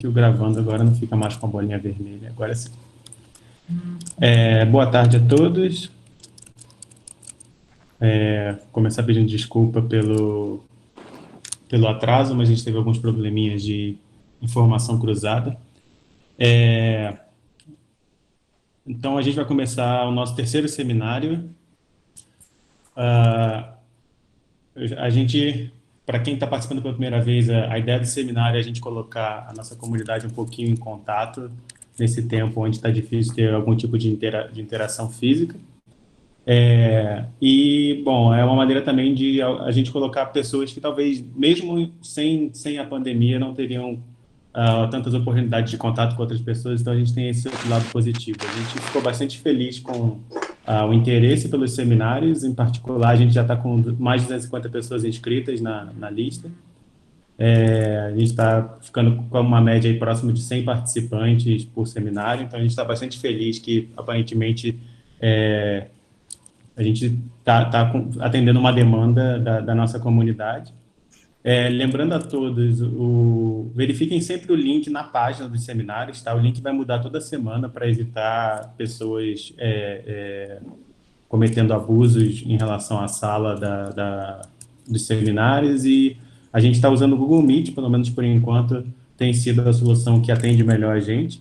que o gravando agora não fica mais com a bolinha vermelha, agora sim. Boa tarde a todos. Começar pedindo desculpa pelo atraso, mas a gente teve alguns probleminhas de informação cruzada. Então, a gente vai começar o nosso terceiro seminário. A gente, para quem está participando pela primeira vez, a ideia do seminário é a gente colocar a nossa comunidade um pouquinho em contato nesse tempo onde está difícil ter algum tipo de interação física. Bom, é uma maneira também de a gente colocar pessoas que talvez, mesmo sem a pandemia, não teriam tantas oportunidades de contato com outras pessoas, então a gente tem esse outro lado positivo. A gente ficou bastante feliz com o interesse pelos seminários, em particular, a gente já está com mais de 250 pessoas inscritas na lista. A gente está ficando com uma média aí próximo de 100 participantes por seminário, então a gente está bastante feliz que, aparentemente, a gente está atendendo uma demanda da nossa comunidade. Lembrando a todos, verifiquem sempre o link na página dos seminários, tá? O link vai mudar toda semana para evitar pessoas cometendo abusos em relação à sala dos seminários, e a gente está usando o Google Meet, pelo menos por enquanto, tem sido a solução que atende melhor a gente.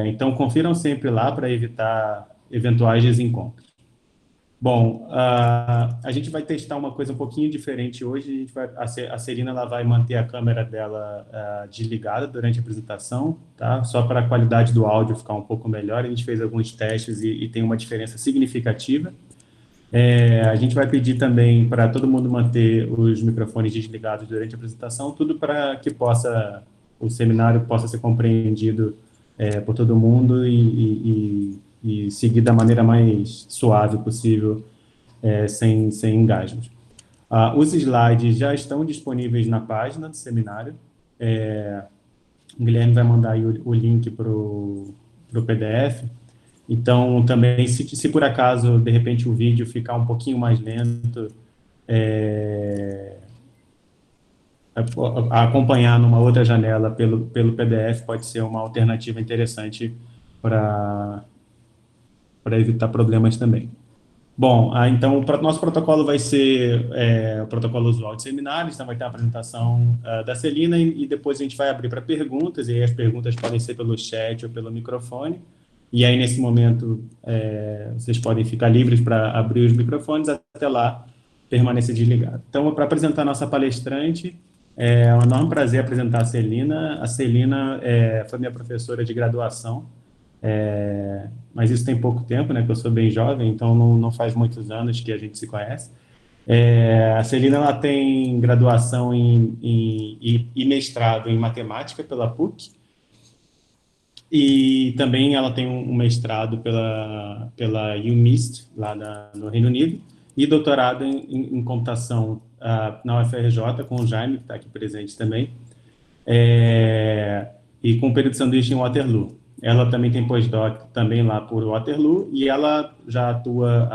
Então, confiram sempre lá para evitar eventuais desencontros. Bom, a gente vai testar uma coisa um pouquinho diferente hoje. A Celina ela vai manter a câmera dela desligada durante a apresentação, tá? Só para a qualidade do áudio ficar um pouco melhor. A gente fez alguns testes e tem uma diferença significativa. A gente vai pedir também para todo mundo manter os microfones desligados durante a apresentação, tudo para que o seminário possa ser compreendido por todo mundo e seguir da maneira mais suave possível, sem engasgos. Os slides já estão disponíveis na página do seminário. O Guilherme vai mandar aí o link para o PDF. Então, também, se por acaso, de repente, o vídeo ficar um pouquinho mais lento, acompanhar numa outra janela pelo PDF pode ser uma alternativa interessante para evitar problemas também. Bom, então o nosso protocolo vai ser o protocolo usual de seminários, então vai ter a apresentação da Celina e depois a gente vai abrir para perguntas, e aí as perguntas podem ser pelo chat ou pelo microfone, e aí nesse momento vocês podem ficar livres para abrir os microfones, até lá permanecer desligado. Então, para apresentar a nossa palestrante, é um enorme prazer apresentar a Celina. A Celina foi minha professora de graduação, mas isso tem pouco tempo, né, que eu sou bem jovem, então não faz muitos anos que a gente se conhece. A Celina ela tem graduação e mestrado em matemática pela PUC, e também ela tem um mestrado pela UMIST, lá no Reino Unido, e doutorado em computação na UFRJ, com o Jaime, que está aqui presente também, e com o período de sanduíche em Waterloo. Ela também tem pós-doc também lá por Waterloo, e ela já atua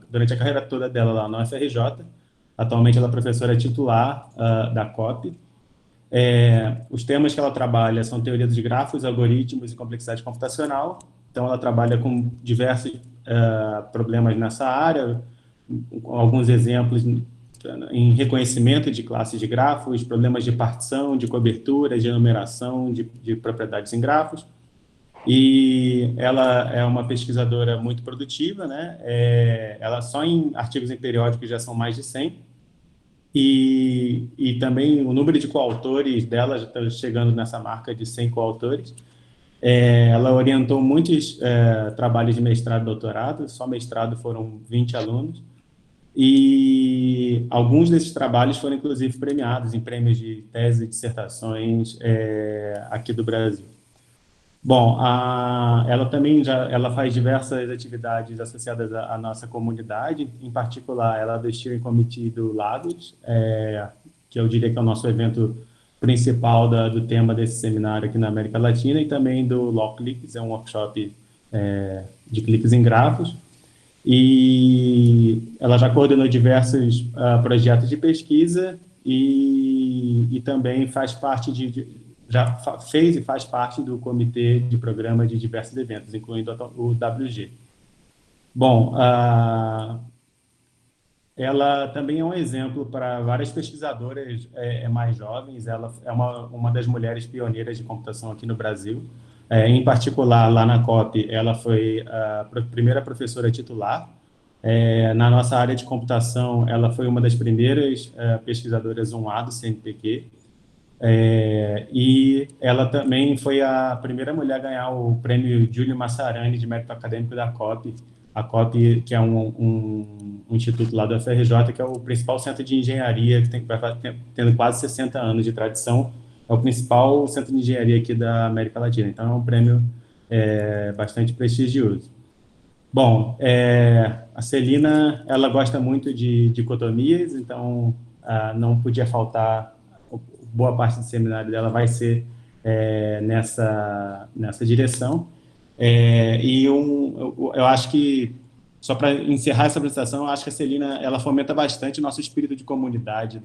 durante a carreira toda dela lá na UFRJ. Atualmente ela é professora titular da COP. Os temas que ela trabalha são teoria dos grafos, algoritmos e complexidade computacional. Então ela trabalha com diversos problemas nessa área, alguns exemplos em reconhecimento de classes de grafos, problemas de partição, de cobertura, de enumeração, de propriedades em grafos. E ela é uma pesquisadora muito produtiva, né? Ela só em artigos em periódicos já são mais de 100, e também o número de coautores dela já está chegando nessa marca de 100 coautores. Ela orientou muitos trabalhos de mestrado e doutorado, só mestrado foram 20 alunos, e alguns desses trabalhos foram, inclusive, premiados em prêmios de tese e dissertações aqui do Brasil. Bom, ela também ela faz diversas atividades associadas à nossa comunidade, em particular, ela é do Steering Committee do Lagos, que eu diria que é o nosso evento principal do tema desse seminário aqui na América Latina, e também do Law Cliques, é um workshop de cliques em grafos, e ela já coordenou diversos projetos de pesquisa e também faz parte já fez e faz parte do comitê de programa de diversos eventos, incluindo o WG. Bom, ela também é um exemplo para várias pesquisadoras mais jovens. Ela é uma das mulheres pioneiras de computação aqui no Brasil. Em particular, lá na COP, ela foi a primeira professora titular. Na nossa área de computação, ela foi uma das primeiras pesquisadoras 1A do CNPq. E ela também foi a primeira mulher a ganhar o prêmio Giulio Massarani de mérito acadêmico da COP. A COP, que é um instituto lá do FRJ, que é o principal centro de engenharia, que vai tendo quase 60 anos de tradição, é o principal centro de engenharia aqui da América Latina. Então, é um prêmio bastante prestigioso. Bom, a Celina, ela gosta muito de dicotomias, então não podia faltar, boa parte do seminário dela vai ser nessa direção. Eu acho que, só para encerrar essa apresentação, eu acho que a Celina, ela fomenta bastante o nosso espírito de comunidade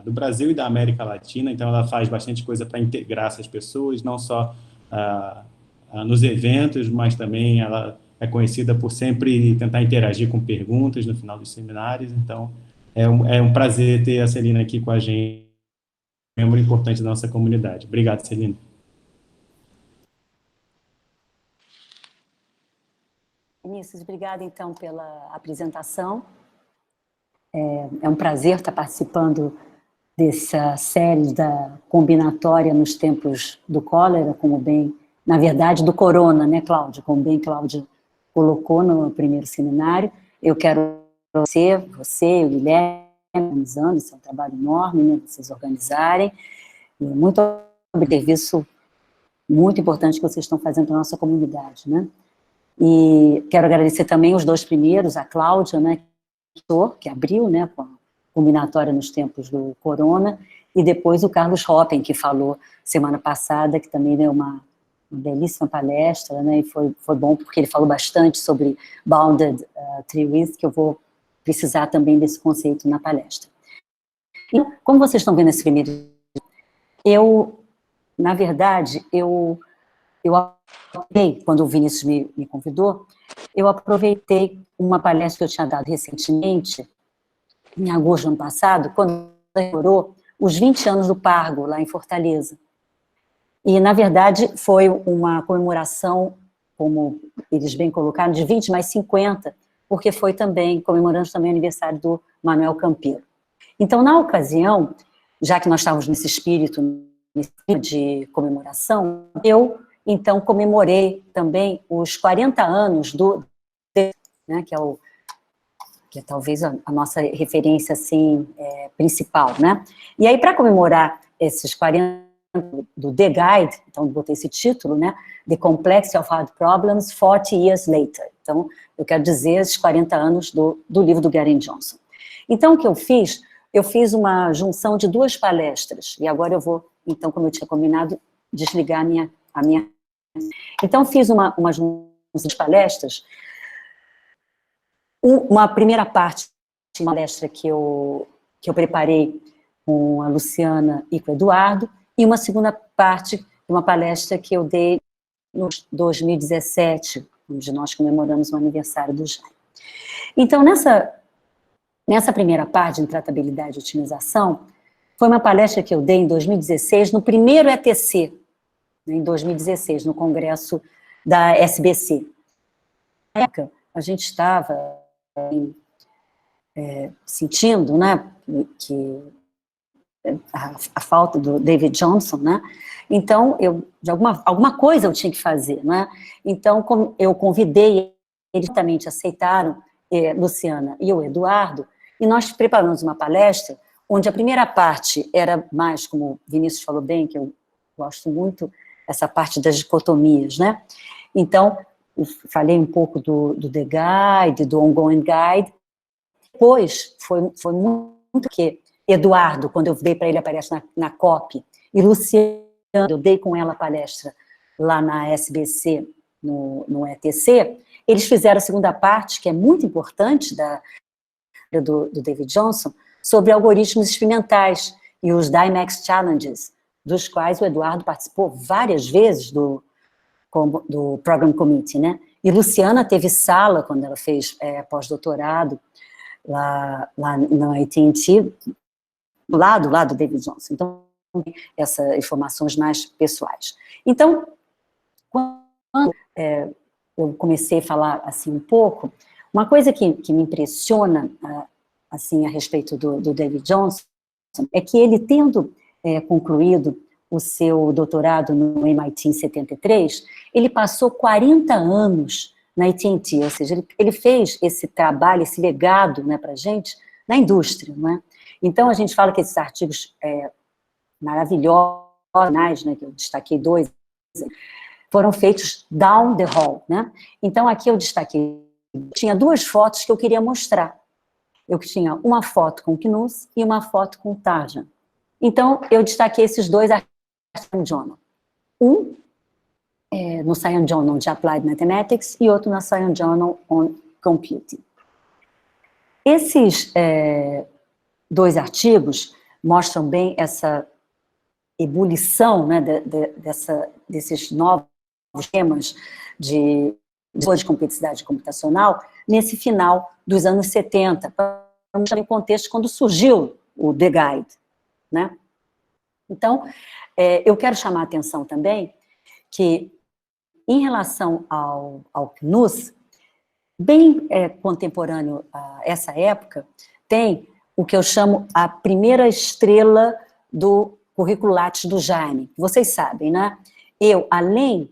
do Brasil e da América Latina, então ela faz bastante coisa para integrar essas pessoas, não só nos eventos, mas também ela é conhecida por sempre tentar interagir com perguntas no final dos seminários, então é um prazer ter a Celina aqui com a gente, membro importante da nossa comunidade. Obrigado, Celina. Vinícius, obrigada, então, pela apresentação. É um prazer estar participando dessa série da combinatória nos tempos do cólera, como bem, na verdade, do corona, né, Cláudia? Como bem Cláudia colocou no primeiro seminário. Eu quero você, o Guilherme, organizando, isso é um trabalho enorme, né, vocês organizarem. E muito obrigado, serviço muito importante que vocês estão fazendo para a nossa comunidade, né? E quero agradecer também os dois primeiros, a Cláudia, né, que abriu, né, com a combinatória nos tempos do corona, e depois o Carlos Hoppen, que falou semana passada, que também deu uma belíssima palestra, né, e foi bom porque ele falou bastante sobre bounded theories, que eu vou precisar também desse conceito na palestra. E como vocês estão vendo esse primeiro, na verdade, quando o Vinícius me convidou, eu aproveitei uma palestra que eu tinha dado recentemente, em agosto do ano passado, quando comemorou os 20 anos do Pargo, lá em Fortaleza. E, na verdade, foi uma comemoração, como eles bem colocaram, de 20 mais 50, porque foi também, comemorando também o aniversário do Manuel Campeiro. Então, na ocasião, já que nós estávamos nesse espírito de comemoração, eu então comemorei também os 40 anos né, que é talvez a nossa referência assim, principal, né? E aí, para comemorar esses 40 anos do The Guide, então eu botei esse título, né? The Complexity of Hard Problems 40 Years Later. Então, eu quero dizer esses 40 anos do livro do Gary Johnson. Então, o que eu fiz? Eu fiz uma junção de duas palestras, e agora eu vou, então, como eu tinha combinado, desligar a minha... Então, fiz uma junção de palestras. Uma primeira parte de uma palestra que eu preparei com a Luciana e com o Eduardo, e uma segunda parte de uma palestra que eu dei em 2017, onde nós comemoramos o aniversário do Jaime. Então, nessa primeira parte de tratabilidade e otimização, foi uma palestra que eu dei em 2016, no primeiro ETC, em 2016, no congresso da SBC. Na época, a gente estava sentindo, né, que a falta do David Johnson, né, então, de alguma coisa eu tinha que fazer, né, então eu convidei, eles também aceitaram, Luciana e o Eduardo, e nós preparamos uma palestra, onde a primeira parte era mais, como o Vinícius falou bem, que eu gosto muito, essa parte das dicotomias, né, então, eu falei um pouco do The Guide, do Ongoing Guide. Depois, foi muito que Eduardo, quando eu dei para ele a palestra na COP, e Luciana, eu dei com ela a palestra lá na SBC, no ETC, eles fizeram a segunda parte, que é muito importante, do David Johnson, sobre algoritmos experimentais e os DIMAX Challenges, dos quais o Eduardo participou várias vezes do Program Committee, né? E Luciana teve sala quando ela fez pós-doutorado lá na AT&T, do lado do David Johnson. Então, essas informações mais pessoais. Então, quando eu comecei a falar assim um pouco, uma coisa que me impressiona assim a respeito do David Johnson é que ele, tendo concluído o seu doutorado no MIT em 73, ele passou 40 anos na AT&T, ou seja, ele fez esse trabalho, esse legado, né, para a gente, na indústria, não é? Então, a gente fala que esses artigos maravilhosos, né, que eu destaquei 2, foram feitos down the hall, né? Então, aqui eu destaquei, tinha 2 fotos que eu queria mostrar. Eu tinha uma foto com o Knuth e uma foto com o Tarjan. Então, eu destaquei esses 2 artigos no Journal. Um no Science Journal de Applied Mathematics e outro na Science Journal on Computing. Esses 2 artigos mostram bem essa ebulição, né, desses novos temas de complexidade computacional nesse final dos anos 70, para mostrar o contexto quando surgiu o The Guide, né? Então, eu quero chamar a atenção também que, em relação ao Knuth, bem contemporâneo a essa época, tem o que eu chamo a primeira estrela do currículo Lattes do Jaime. Vocês sabem, né? Eu, além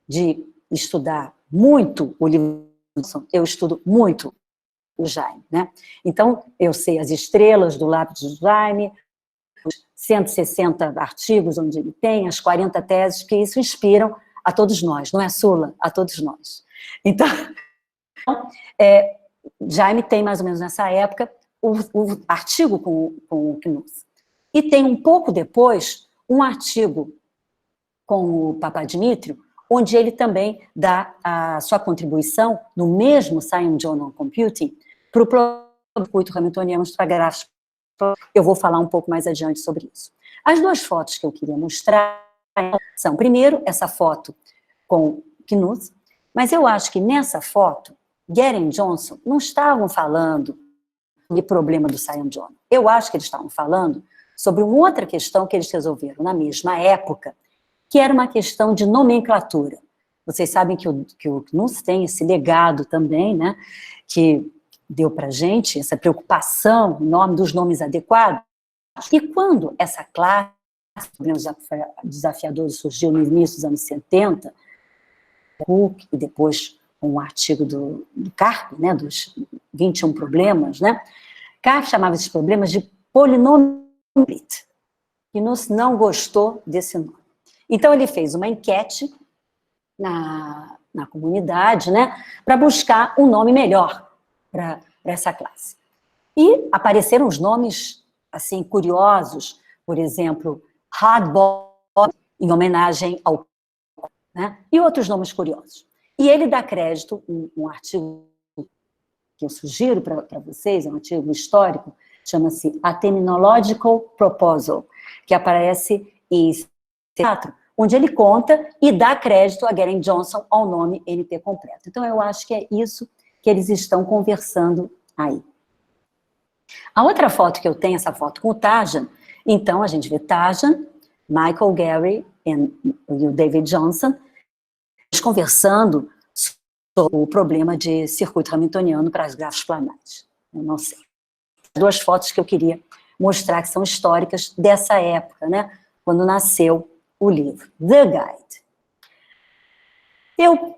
de estudar muito o livro, eu estudo muito o Jaime, né? Então, eu sei as estrelas do Lattes do Jaime, os 160 artigos onde ele tem, as 40 teses, que isso inspiram a todos nós, não é, Sula? A todos nós. Então, Jaime tem mais ou menos nessa época o artigo com o Knuth. E tem um pouco depois um artigo com o Papadimitriou, onde ele também dá a sua contribuição no mesmo Science Journal Computing para o circuito hamiltoniano para gráficos. Eu vou falar um pouco mais adiante sobre isso. As 2 fotos que eu queria mostrar são, primeiro, essa foto com Knuth, mas eu acho que nessa foto, Geren e Johnson não estavam falando de problema do Science Journal. Eu acho que eles estavam falando sobre uma outra questão que eles resolveram na mesma época, que era uma questão de nomenclatura. Vocês sabem que o Knuth tem esse legado também, né, que deu para a gente essa preocupação enorme dos nomes adequados. E quando essa classe de problemas desafiadores surgiu no início dos anos 70, Cook, e depois um artigo do Karp, né, dos 21 problemas, né, Karp chamava esses problemas de polinômio. Knuth não gostou desse nome. Então, ele fez uma enquete na comunidade, né, para buscar um nome melhor para essa classe. E apareceram os nomes, assim, curiosos, por exemplo, Hardball, em homenagem ao... né, e outros nomes curiosos. E ele dá crédito, um artigo que eu sugiro para vocês, é um artigo histórico, chama-se A Terminological Proposal, que aparece em 4, onde ele conta e dá crédito a Geren Johnson ao nome NP completo. Então, eu acho que é isso que eles estão conversando aí. A outra foto que eu tenho, essa foto com o Tarjan, então a gente vê Tarjan, Michael Gary e o David Johnson conversando sobre o problema de circuito hamiltoniano para os grafos planares. Eu não sei. 2 fotos que eu queria mostrar que são históricas dessa época, né, quando nasceu o livro, The Guide. Eu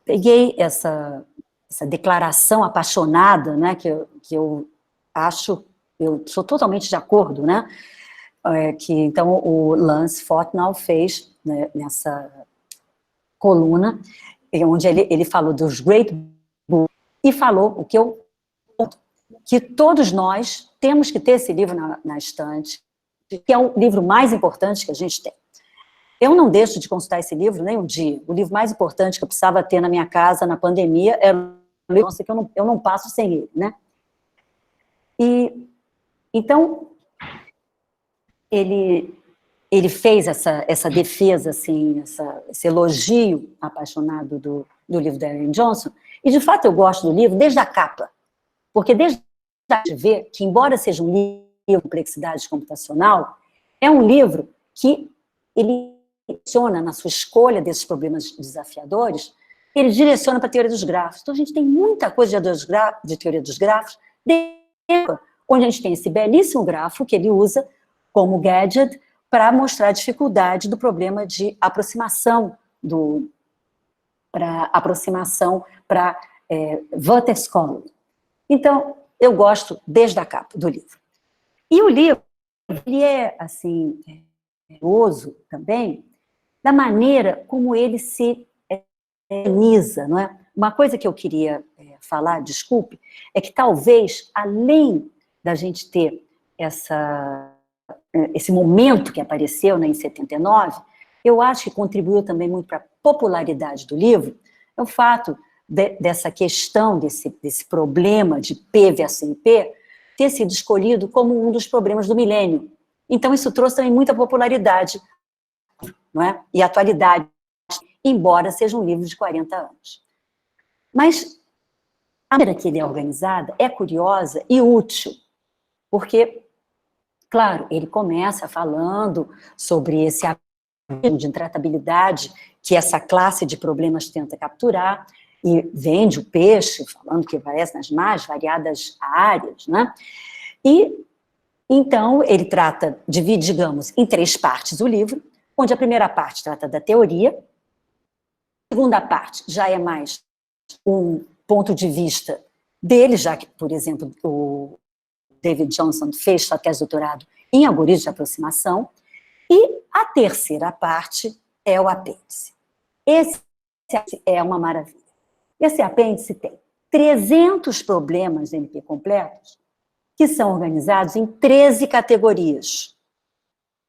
peguei essa declaração apaixonada, né, que eu acho, eu sou totalmente de acordo, né, que então o Lance Fortnall fez, né, nessa coluna, onde ele falou dos Great Books e falou o que todos nós temos que ter esse livro na estante, que é o livro mais importante que a gente tem. Eu não deixo de consultar esse livro nem um dia. O livro mais importante que eu precisava ter na minha casa na pandemia era o livro que eu não passo sem ele, né? E então ele ele fez essa defesa, assim, esse elogio apaixonado do livro da Erin Johnson, e de fato eu gosto do livro desde a capa, porque desde a gente vê que, embora seja um livro de complexidade computacional, é um livro que ele direciona na sua escolha desses problemas desafiadores, ele direciona para a teoria dos grafos. Então a gente tem muita coisa de teoria dos grafos, onde a gente tem esse belíssimo grafo que ele usa como gadget para mostrar a dificuldade do problema de aproximação para vertex column. Então, eu gosto desde a capa do livro. E o livro, ele é, assim, curioso também, da maneira como ele se organiza, não é? Uma coisa que eu queria falar, desculpe, é que talvez, além da gente ter esse momento que apareceu, né, em 79, eu acho que contribuiu também muito para a popularidade do livro, é o fato dessa questão, desse problema de P versus IP, ter sido escolhido como um dos problemas do milênio. Então, isso trouxe também muita popularidade, não é? E atualidade, embora seja um livro de 40 anos. Mas a maneira que ele é organizada é curiosa e útil, porque, claro, ele começa falando sobre esse abismo de intratabilidade que essa classe de problemas tenta capturar, e vende o peixe, falando que aparece nas mais variadas áreas, né? E, então, ele divide, digamos, em 3 partes o livro, onde a primeira parte trata da teoria, a segunda parte já é mais um ponto de vista dele, já que, por exemplo, o David Johnson fez sua tese de doutorado em algoritmos de aproximação, e a terceira parte é o apêndice. Esse é uma maravilha. Esse apêndice tem 300 problemas de NP completos que são organizados em 13 categorias.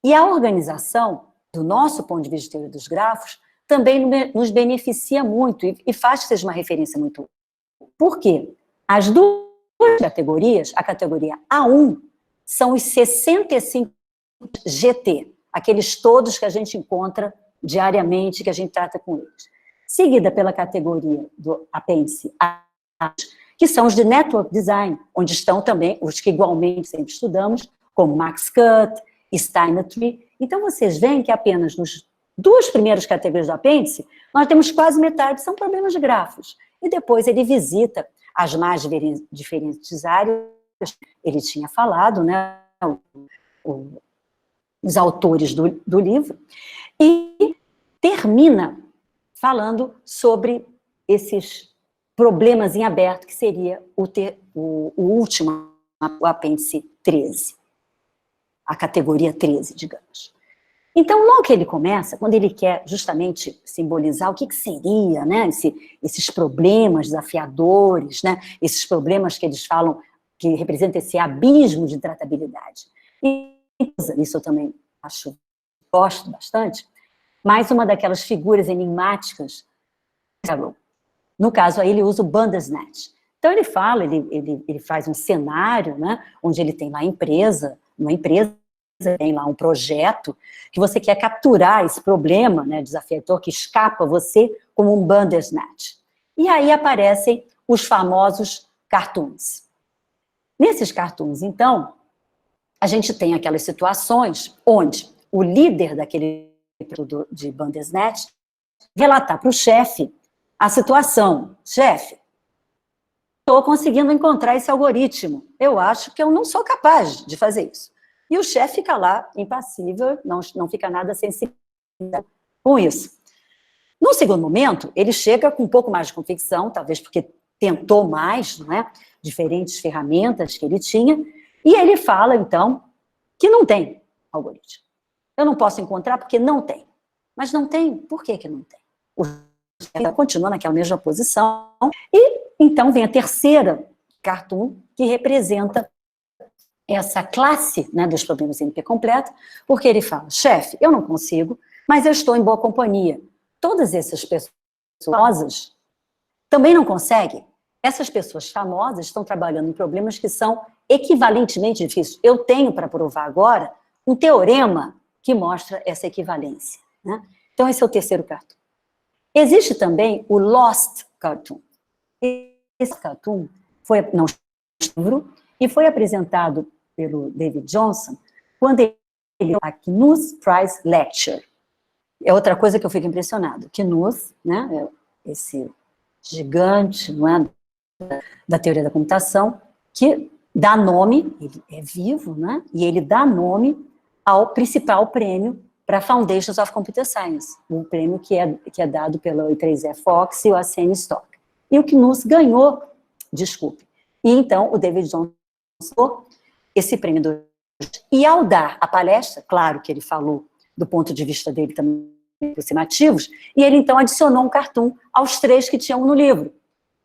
E a organização, do nosso ponto de vista de teoria dos grafos, também nos beneficia muito e faz que seja uma referência muito útil. Por quê? As 2 categorias, a categoria A1, são os 65 GT, aqueles todos que a gente encontra diariamente, que a gente trata com eles. Seguida pela categoria do apêndice A, que são os de Network Design, onde estão também os que igualmente sempre estudamos, como Max Cut, Steiner Tree. Então, vocês veem que apenas nas 2 primeiras categorias do apêndice, nós temos quase metade, são problemas de grafos. E depois ele visita as mais diferentes áreas, ele tinha falado, né, os autores do livro, e termina falando sobre esses problemas em aberto, que seria o último, o apêndice 13, a categoria 13, digamos. Então, logo que ele começa, quando ele quer justamente simbolizar o que seria, né, esses problemas desafiadores, né, esses problemas que eles falam que representam esse abismo de tratabilidade. E isso eu também gosto bastante, mais uma daquelas figuras enigmáticas, no caso aí ele usa o Bandersnatch. Então ele fala, ele faz um cenário, né, onde ele tem lá uma empresa tem lá um projeto que você quer capturar esse problema, né, desafiador que escapa você como um Bandersnatch. E aí aparecem os famosos cartoons. Nesses cartoons, então, a gente tem aquelas situações onde o líder daquele de Bandersnatch relatar para o chefe a situação. Chefe, estou conseguindo encontrar esse algoritmo. Eu acho que eu não sou capaz de fazer isso. E o chefe fica lá, impassível, não fica nada sensível com isso. No segundo momento, ele chega com um pouco mais de convicção, talvez porque tentou mais, não é? Diferentes ferramentas que ele tinha, e ele fala, então, que não tem algoritmo. Eu não posso encontrar porque não tem. Mas não tem, por que não tem? O chefe continua naquela mesma posição, e então vem a terceira cartoon, que representa essa classe, né, dos problemas NP completo, porque ele fala, chefe, eu não consigo, mas eu estou em boa companhia. Todas essas pessoas famosas também não conseguem. Essas pessoas famosas estão trabalhando em problemas que são equivalentemente difíceis. Eu tenho para provar agora um teorema que mostra essa equivalência, né? Então, esse é o terceiro cartoon. Existe também o Lost Cartoon. Esse cartoon foi não livro e foi apresentado pelo David Johnson quando ele deu a Knuth Prize Lecture. É outra coisa que eu fico impressionado. Knuth, né, esse gigante, não é, da teoria da computação, que dá nome, ele é vivo, né, e ele dá nome ao principal prêmio para Foundations of Computer Science, um prêmio que é dado pela I3E Fox e o ACM Stock. E o Knuth ganhou, desculpe, e então o David Johnson esse prêmio e ao dar a palestra, claro que ele falou do ponto de vista dele também aproximativos, e ele então adicionou um cartoon aos 3 que tinham no livro,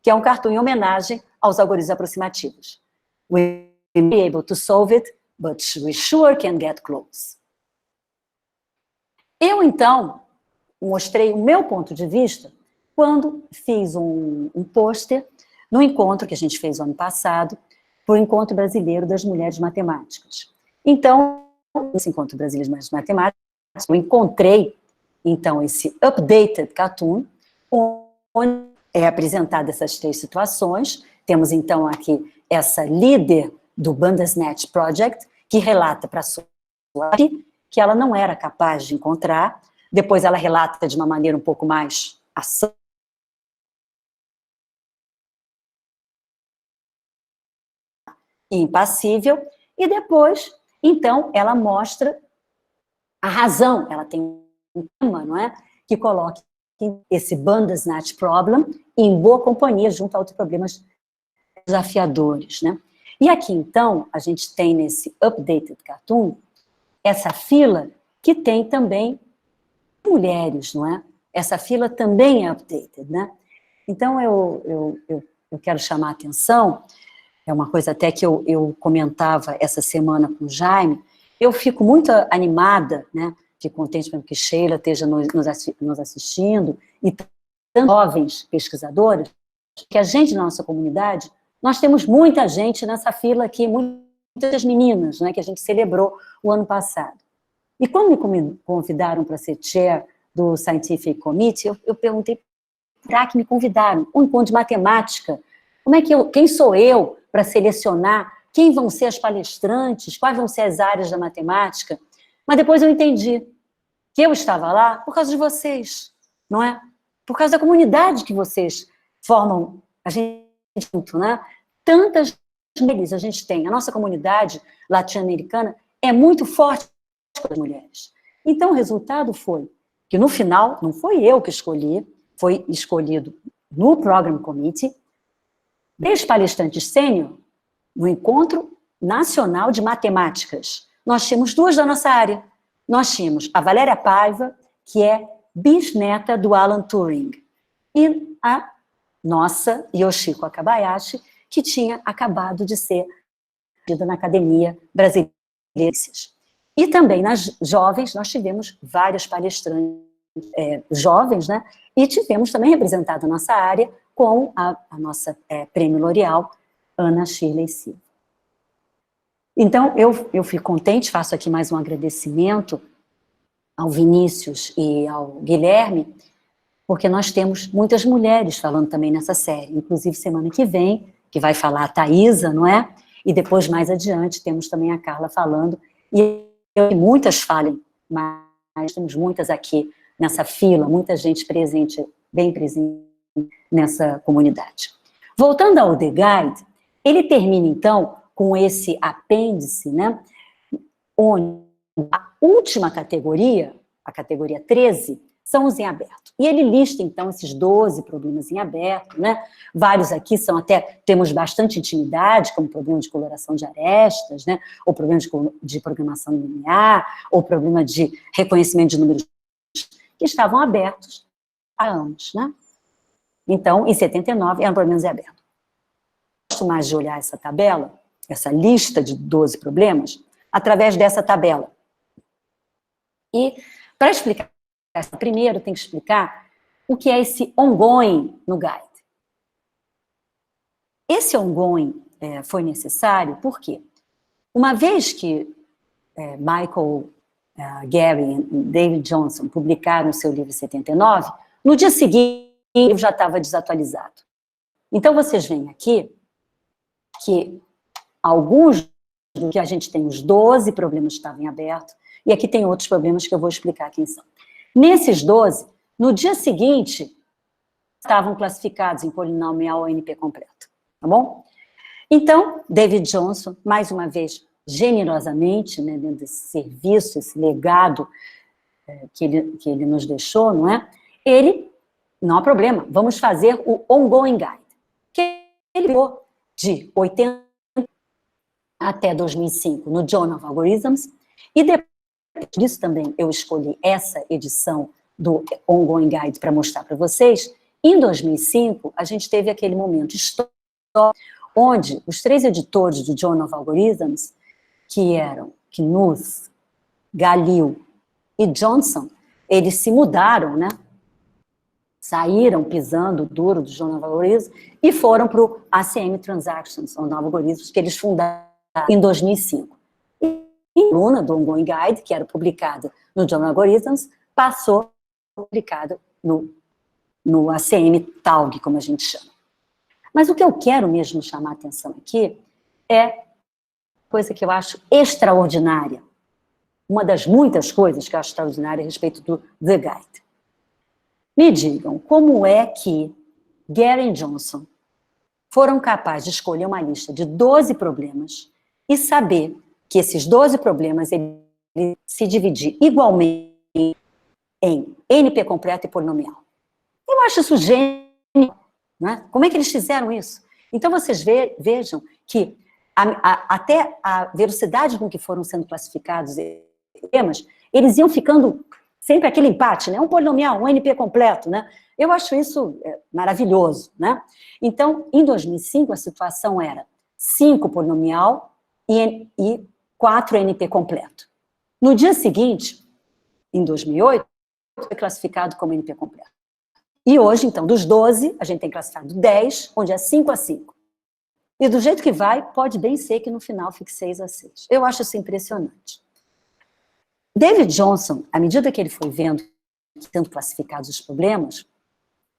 que é um cartoon em homenagem aos algoritmos aproximativos. We may be able to solve it, but we sure can get close. Eu, então, mostrei o meu ponto de vista quando fiz um pôster no encontro que a gente fez ano passado, para o Encontro Brasileiro das Mulheres Matemáticas. Então, nesse Encontro Brasileiro das Mulheres Matemáticas, eu encontrei, então, esse updated cartoon, onde é apresentada essas 3 situações. Temos, então, aqui essa líder do Bandersnatch Project, que relata para a sua que ela não era capaz de encontrar. Depois ela relata de uma maneira um pouco mais ação, impassível, e depois, então, ela mostra a razão, ela tem um tema, não é, que coloca esse Bandersnatch Problem em boa companhia, junto a outros problemas desafiadores, né. E aqui, então, a gente tem nesse updated cartoon, essa fila que tem também mulheres, não é? Essa fila também é updated, né. Então, eu quero chamar a atenção. É uma coisa até que eu comentava essa semana com o Jaime, eu fico muito animada, né, fico contente que Sheila esteja nos assistindo, e tantos jovens pesquisadores, que a gente, na nossa comunidade, nós temos muita gente nessa fila aqui, muitas meninas, né, que a gente celebrou o ano passado. E quando me convidaram para ser chair do Scientific Committee, eu perguntei, será que me convidaram? Um encontro de matemática, quem sou eu para selecionar quem vão ser as palestrantes, quais vão ser as áreas da matemática? Mas depois eu entendi que eu estava lá por causa de vocês, não é? Por causa da comunidade que vocês formam, a gente junto, né? Tantas mulheres a gente tem, a nossa comunidade latino-americana é muito forte com as mulheres. Então o resultado foi que no final, não foi eu que escolhi, foi escolhido no Program Committee, 10 palestrantes sênior no Encontro Nacional de Matemáticas. Nós tínhamos 2 da nossa área. Nós tínhamos a Valéria Paiva, que é bisneta do Alan Turing, e a nossa Yoshiko Akabayashi, que tinha acabado de ser na Academia Brasileira. E também nas jovens, nós tivemos várias palestrantes jovens, né? E tivemos também representada a nossa área com a nossa Prêmio L'Oréal, Ana Shirley Silva. Então, eu fico contente, faço aqui mais um agradecimento ao Vinícius e ao Guilherme, porque nós temos muitas mulheres falando também nessa série, inclusive semana que vem, que vai falar a Thaisa, não é? E depois, mais adiante, temos também a Carla falando, e muitas falem, mas temos muitas aqui nessa fila, muita gente presente, bem presente nessa comunidade. Voltando ao The Guide, ele termina, então, com esse apêndice, né, onde a última categoria, a categoria 13, são os em aberto. E ele lista, então, esses 12 problemas em aberto, né, vários aqui são até, temos bastante intimidade, como problema de coloração de arestas, né, ou problema de programação linear, ou problema de reconhecimento de números que estavam abertos há anos, né. Então, em 79, eram problemas em aberto. Eu gosto mais de olhar essa tabela, essa lista de 12 problemas, através dessa tabela. E, para explicar essa, primeiro tem que explicar o que é esse ongoing no guide. Esse ongoing foi necessário, por quê? Uma vez que Michael Gary e David Johnson publicaram o seu livro em 79, no dia seguinte o livro já estava desatualizado. Então vocês veem aqui que alguns do que a gente tem, os 12 problemas que estavam em aberto, e aqui tem outros problemas que eu vou explicar quem são. Nesses 12, no dia seguinte, estavam classificados em polinomial ou NP completo, tá bom? Então, David Johnson, mais uma vez, generosamente, né, dentro desse serviço, esse legado que ele nos deixou, não é? Ele, não há problema, vamos fazer o Ongoing Guide, que ele criou de 80 até 2005 no Journal of Algorithms, e depois disso também eu escolhi essa edição do Ongoing Guide para mostrar para vocês. Em 2005, a gente teve aquele momento histórico onde os 3 editores do Journal of Algorithms, que eram Knuth, Galil e Johnson, eles se mudaram, né? Saíram pisando duro do Journal of Algorithms e foram para o ACM Transactions, ou Novos Algoritmos, que eles fundaram em 2005. E a coluna do Ongoing Guide, que era publicada no Journal of Algorithms, passou publicada no ACM Taug, como a gente chama. Mas o que eu quero mesmo chamar a atenção aqui é coisa que eu acho extraordinária, uma das muitas coisas que eu acho extraordinária a respeito do The Guide. Me digam, como é que Gary e Johnson foram capazes de escolher uma lista de 12 problemas e saber que esses 12 problemas ele se dividir igualmente em NP completo e polinomial? Eu acho isso genial, né? Como é que eles fizeram isso? Então, vocês vejam que até a velocidade com que foram sendo classificados os temas, eles iam ficando sempre aquele empate, né? Um polinomial, um NP completo, né? Eu acho isso maravilhoso, né? Então, em 2005, a situação era 5 polinomial e 4 NP completo. No dia seguinte, em 2008, foi classificado como NP completo. E hoje, então, dos 12, a gente tem classificado 10, onde é 5-5. E do jeito que vai, pode bem ser que no final fique 6-6. Eu acho isso impressionante. David Johnson, à medida que ele foi vendo, sendo classificados os problemas,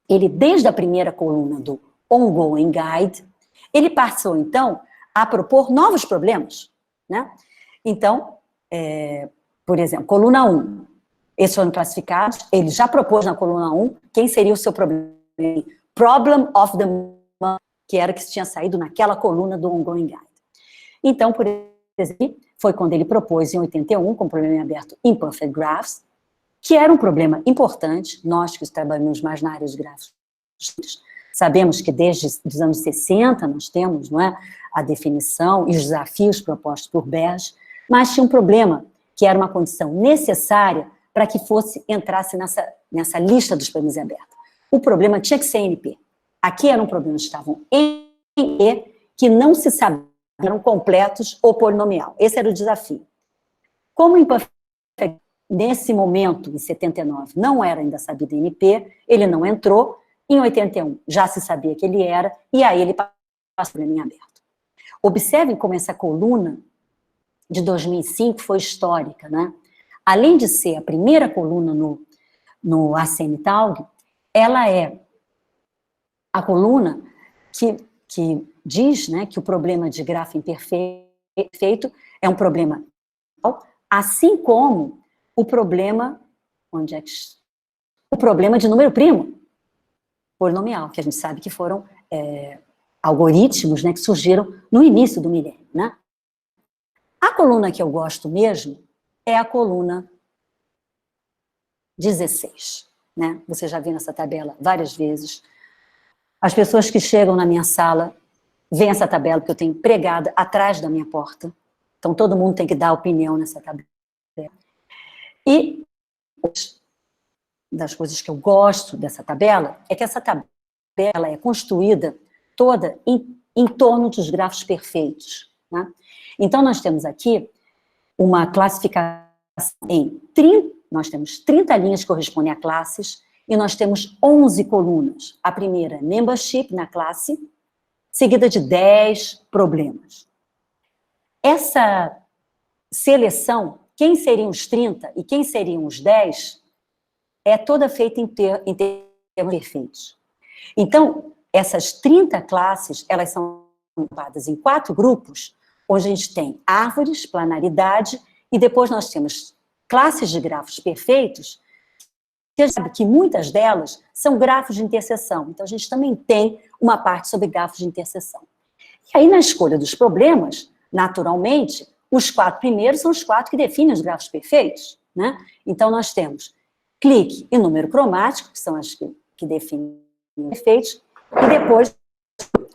ele, desde a primeira coluna do Ongoing Guide, ele passou, então, a propor novos problemas, né? Então, por exemplo, coluna 1, esses foram classificados, ele já propôs na coluna 1 quem seria o seu problema. Problem of the month, que era que tinha saído naquela coluna do Ongoing Guide. Então, por exemplo, foi quando ele propôs em 81, com o problema em aberto Imperfect Graphs, que era um problema importante. Nós que trabalhamos mais na área de gráficos, sabemos que desde os anos 60 nós temos, não é, a definição e os desafios propostos por Berge, mas tinha um problema que era uma condição necessária para que entrasse nessa lista dos problemas em aberto. O problema tinha que ser NP. Aqui eram problemas que estavam em NP, que não se sabia, eram completos ou polinomial. Esse era o desafio. Como nesse momento, em 79, não era ainda sabido NP, ele não entrou. Em 81, já se sabia que ele era, e aí ele passou o problema em aberto. Observem como essa coluna de 2005 foi histórica, né? Além de ser a primeira coluna no ACM Taug, ela é a coluna que diz, né, que o problema de grafo imperfeito é um problema, assim como o problema, o problema de número primo, polinomial, que a gente sabe que foram algoritmos, né, que surgiram no início do milênio, né? A coluna que eu gosto mesmo é a coluna 16, né? Você já viu essa tabela várias vezes. As pessoas que chegam na minha sala veem essa tabela, porque eu tenho pregada atrás da minha porta. Então, todo mundo tem que dar opinião nessa tabela. E das coisas que eu gosto dessa tabela é que essa tabela é construída toda em torno dos grafos perfeitos, né? Então, nós temos aqui uma classificação em 30, nós temos 30 linhas que correspondem a classes, e nós temos 11 colunas. A primeira, membership na classe, seguida de 10 problemas. Essa seleção, o quem seriam os 30 e quem seriam os 10 é toda feita em termos perfeitos. Então, essas 30 classes, elas são agrupadas em 4 grupos, onde a gente tem árvores, planaridade, e depois nós temos classes de grafos perfeitos, que a gente sabe que muitas delas são grafos de interseção. Então, a gente também tem uma parte sobre grafos de interseção. E aí, na escolha dos problemas, naturalmente, os 4 primeiros são os 4 que definem os grafos perfeitos, né? Então, nós temos clique e número cromático, que são as que definem os perfeitos, e depois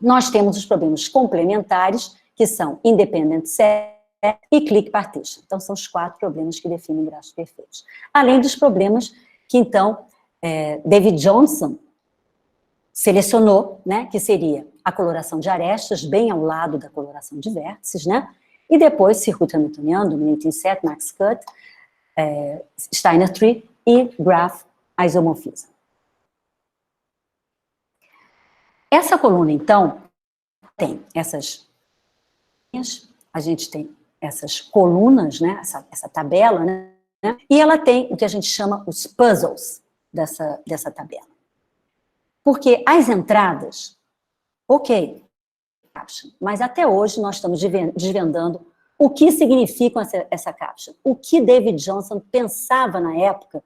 nós temos os problemas complementares, que são independent set e click partition. Então, são os 4 problemas que definem grafos perfeitos. Além dos problemas que, então, David Johnson selecionou, né, que seria a coloração de arestas, bem ao lado da coloração de vértices, né, e depois circuito hamiltoniano, dominating set, max cut, Steiner tree e graph isomorphism. Essa coluna, então, tem essas, a gente tem essas colunas, né, essa tabela, né, e ela tem o que a gente chama os puzzles dessa tabela. Porque as entradas, ok, mas até hoje nós estamos desvendando o que significa essa caption, o que David Johnson pensava na época,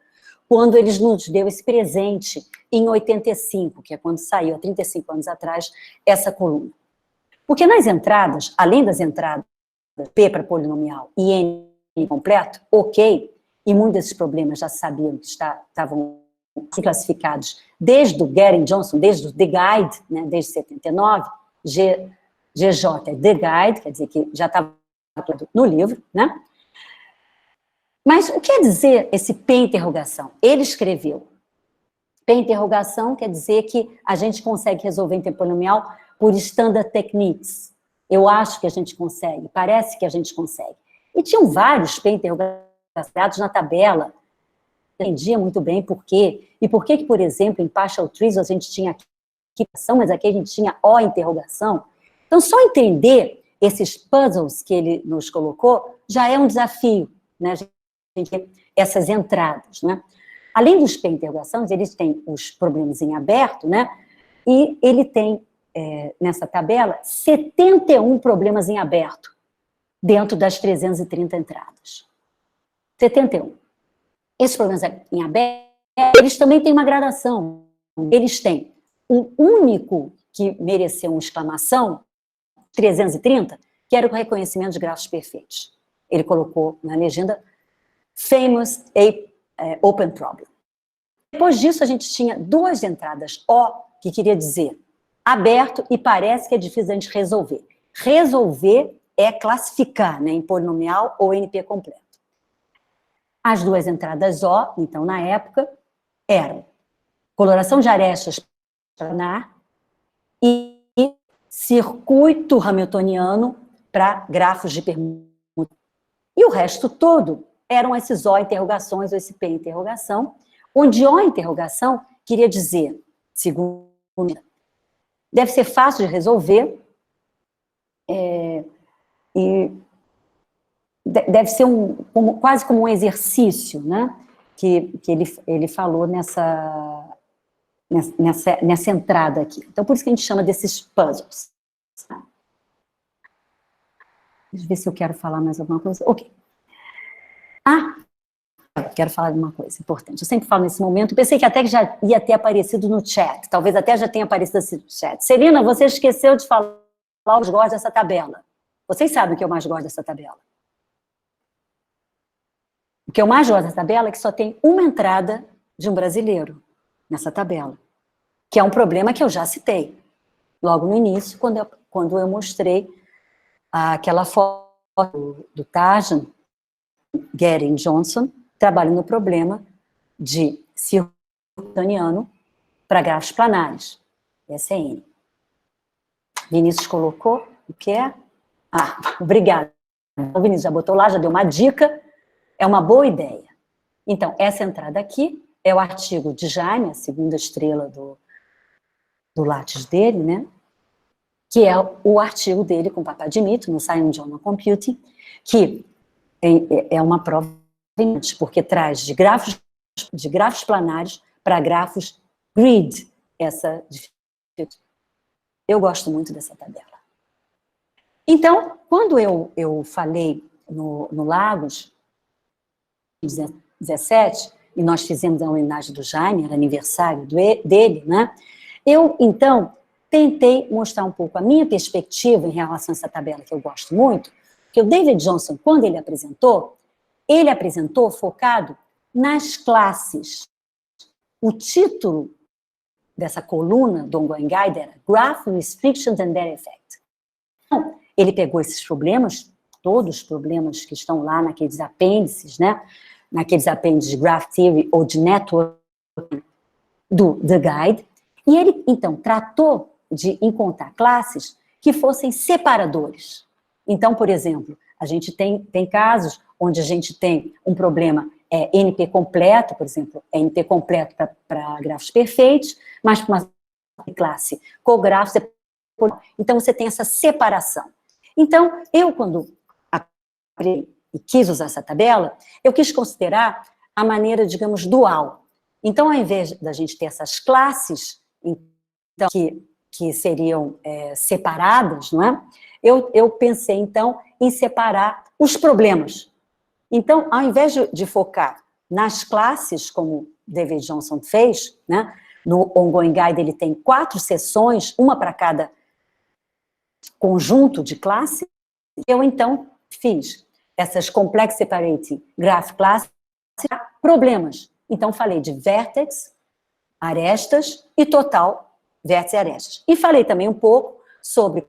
quando ele nos deu esse presente em 85, que é quando saiu, há 35 anos atrás, essa coluna. Porque nas entradas, além das entradas P para polinomial e N completo, ok, e muitos desses problemas já sabiam que estavam classificados desde o Gary Johnson, desde o The Guide, né, desde 79, GJ é The Guide, quer dizer que já estava no livro, né? Mas o que quer dizer esse P interrogação? Ele escreveu. P interrogação quer dizer que a gente consegue resolver em tempo polinomial por standard techniques. Eu acho que a gente consegue, parece que a gente consegue. E tinham vários P interrogados na tabela. Eu entendia muito bem por quê. E por que, por exemplo, em partial trees a gente tinha aqui, mas aqui a gente tinha O interrogação. Então, só entender esses puzzles que ele nos colocou já é um desafio, né? Essas entradas, né? Além dos P interrogações, eles têm os problemas em aberto, né? E ele tem, nessa tabela, 71 problemas em aberto, dentro das 330 entradas. 71. Esses problemas em aberto, eles também têm uma gradação. Eles têm um único que mereceu uma exclamação, 330, que era o reconhecimento de grafos perfeitos. Ele colocou na legenda Famous Open Problem. Depois disso, a gente tinha 2 entradas O, que queria dizer aberto e parece que é difícil a gente resolver. Resolver é classificar, né, em polinomial ou NP completo. As 2 entradas O, então, na época, eram coloração de arestas planar e circuito hamiltoniano para grafos de permuta. E o resto todo eram esses O interrogações ou esse P interrogação, onde O interrogação queria dizer, segundo, deve ser fácil de resolver, e deve ser quase como um exercício, né, que ele falou nessa entrada aqui. Então, por isso que a gente chama desses puzzles. Deixa eu ver se eu quero falar mais alguma coisa. Ok. Quero falar de uma coisa importante. Eu sempre falo nesse momento, pensei que até que já ia ter aparecido no chat, talvez até já tenha aparecido no chat. Celina, você esqueceu de falar o que eu gosto dessa tabela. Vocês sabem o que eu mais gosto dessa tabela. O que eu mais gosto dessa tabela é que só tem uma entrada de um brasileiro nessa tabela, que é um problema que eu já citei, logo no início, quando eu mostrei aquela foto do Tajan, Gary Johnson, trabalhando no problema de circuito hamiltoniano para grafos planares, SN. Vinícius colocou o que é? Obrigada. O Vinícius já botou lá, já deu uma dica, é uma boa ideia. Então, essa entrada aqui é o artigo de Jaime, a segunda estrela do Lattes dele, né? Que é o artigo dele com o Papadimito, no Science Journal Computing, que é uma prova, porque traz de grafos planários para grafos grid, essa dificuldade. Eu gosto muito dessa tabela. Então, quando eu falei no Lagos, em 2017, e nós fizemos a homenagem do Jaime, era aniversário dele, né? Eu, então, tentei mostrar um pouco a minha perspectiva em relação a essa tabela, que eu gosto muito, que o David Johnson, quando ele apresentou focado nas classes. O título dessa coluna do Ongoing Guide era Graph Restrictions and Their Effect. Então, ele pegou esses problemas, todos os problemas que estão lá naqueles apêndices, né? Naqueles apêndices de Graph Theory ou de Network do The Guide, e ele, então, tratou de encontrar classes que fossem separadores. Então, por exemplo, a gente tem casos onde a gente tem um problema NP completo, por exemplo, NP completo para grafos perfeitos, mas para uma classe cografos, então você tem essa separação. Então, eu quando e quis usar essa tabela, eu quis considerar a maneira, digamos, dual. Então, ao invés da gente ter essas classes então, que seriam separadas, não é? Eu pensei, então, em separar os problemas. Então, ao invés de focar nas classes, como David Johnson fez, né? No Ongoing Guide ele tem 4 seções, uma para cada conjunto de classe, eu, então, fiz essas Complex Separating Graph Classes, problemas. Então, falei de vértex, arestas e total vértice e arestas. E falei também um pouco sobre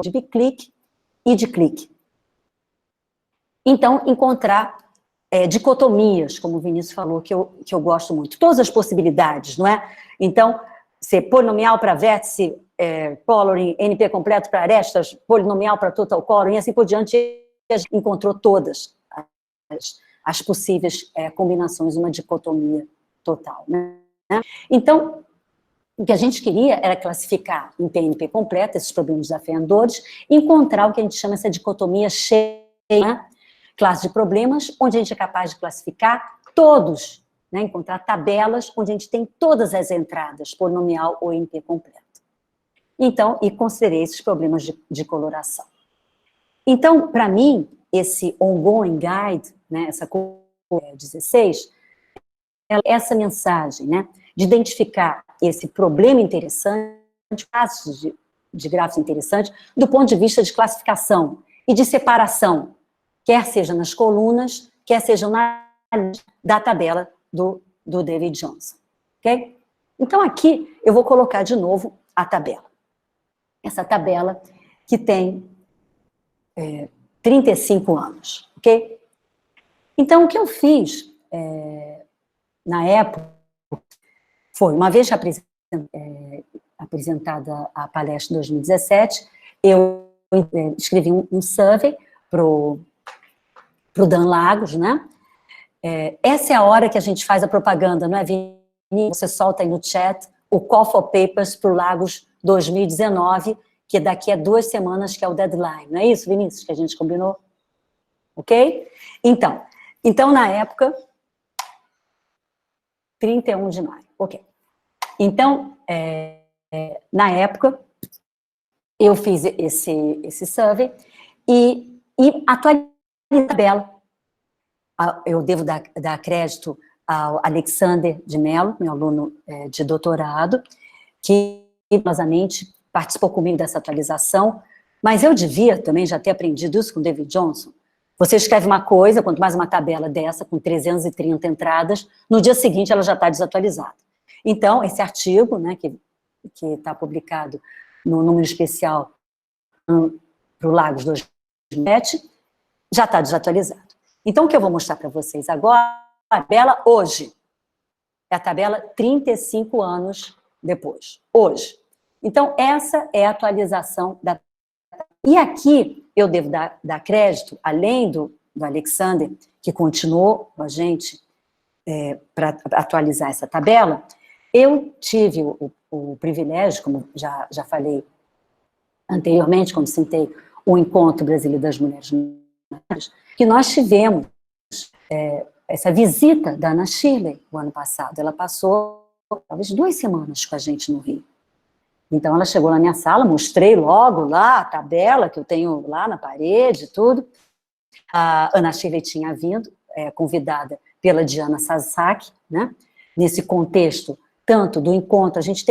de biclique e de clique. Então, encontrar dicotomias, como o Vinícius falou, que eu gosto muito. Todas as possibilidades, não é? Então, ser polinomial para vértice, coloring, NP completo para arestas, polinomial para total coloring, e assim por diante, a gente encontrou todas as possíveis combinações, uma dicotomia total, né? Então, o que a gente queria era classificar em PNP completa esses problemas desafiadores e encontrar o que a gente chama essa dicotomia cheia, né? Classe de problemas, onde a gente é capaz de classificar todos, né? Encontrar tabelas onde a gente tem todas as entradas, polinomial ou NP completo. Então, e considerei esses problemas de coloração. Então, para mim, esse Ongoing Guide, né, essa 16, essa mensagem, né, de identificar esse problema interessante, casos de grafos interessantes, do ponto de vista de classificação e de separação, quer seja nas colunas, quer seja da tabela do David Johnson, ok? Então, aqui, eu vou colocar de novo a tabela. Essa tabela que tem 35 anos, ok? Então, o que eu fiz na época foi, uma vez apresentada a palestra em 2017, eu escrevi um survey para o Dan Lagos, né? Essa é a hora que a gente faz a propaganda, não é, Vinícius? Você solta aí no chat o Call for Papers para o Lagos 2019, que daqui a 2 semanas que é o deadline, não é isso, Vinícius, que a gente combinou? Ok? Então na época, 31 de maio, ok. Então, na época, eu fiz esse survey e atualizei a tabela. Eu devo dar crédito ao Alexander de Mello, meu aluno de doutorado, que, rigorosamente, participou comigo dessa atualização, mas eu devia também já ter aprendido isso com o David Johnson. Você escreve uma coisa, quanto mais uma tabela dessa, com 330 entradas, no dia seguinte ela já está desatualizada. Então, esse artigo, né, que está publicado no número especial para o Lagos 2007, já está desatualizado. Então, o que eu vou mostrar para vocês agora é a tabela hoje. É a tabela 35 anos depois, hoje. Então, essa é a atualização da... E aqui, eu devo dar crédito, além do Alexander, que continuou com a gente para atualizar essa tabela, eu tive o privilégio, como já falei anteriormente, quando citei o Encontro Brasileiro das Mulheres que nós tivemos essa visita da Ana Shirley o ano passado. Ela passou talvez 2 semanas com a gente no Rio. Então ela chegou na minha sala, mostrei logo lá a tabela que eu tenho lá na parede, tudo. A Ana Shirley tinha vindo, convidada pela Diana Sasaki, né? Nesse contexto, tanto do encontro, a gente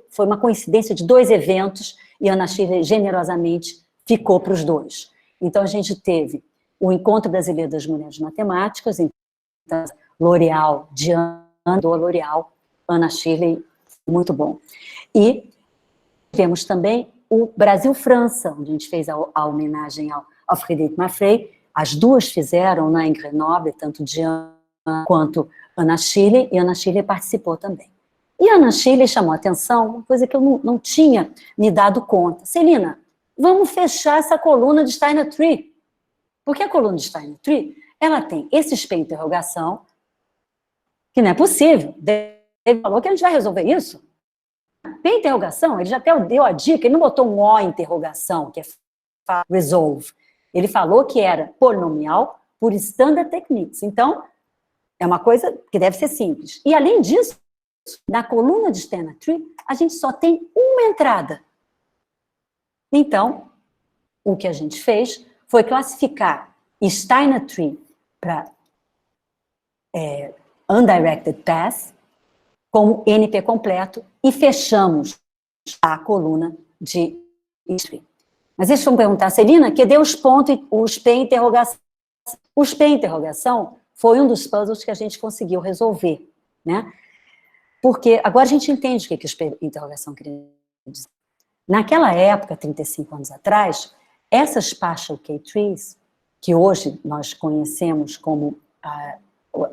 foi uma coincidência de 2 eventos, e a Ana Shirley generosamente ficou para os 2. Então a gente teve o Encontro Brasileiro das Mulheres Matemáticas, então, L'Oréal, Diana, do L'Oréal, Ana Shirley, muito bom. E tivemos também o Brasil-França, onde a gente fez a homenagem ao Frédéric Maffei. As 2 fizeram, né, em Grenoble, tanto Diana quanto Ana Shirley, e Ana Shirley participou também. E a Ana Shirley chamou a atenção, uma coisa que eu não tinha me dado conta. Celina, vamos fechar essa coluna de Steiner Tree. Porque a coluna de Steiner Tree, ela tem esse espelho de interrogação, que não é possível. Ele falou que a gente vai resolver isso. Tem interrogação, ele já até deu a dica, ele não botou um O em interrogação, que é resolve. Ele falou que era polinomial por standard techniques. Então, é uma coisa que deve ser simples. E, além disso, na coluna de Steiner Tree, a gente só tem uma entrada. Então, o que a gente fez foi classificar Steiner Tree para Undirected Path como NP completo e fechamos a coluna de Tree. Mas deixa eu perguntar, Celina, que deu os pontos, os P interrogação. Os P interrogação foi um dos puzzles que a gente conseguiu resolver, né? Porque agora a gente entende o que os P interrogação queria dizer. Naquela época, 35 anos atrás, essas partial K-trees, que hoje nós conhecemos como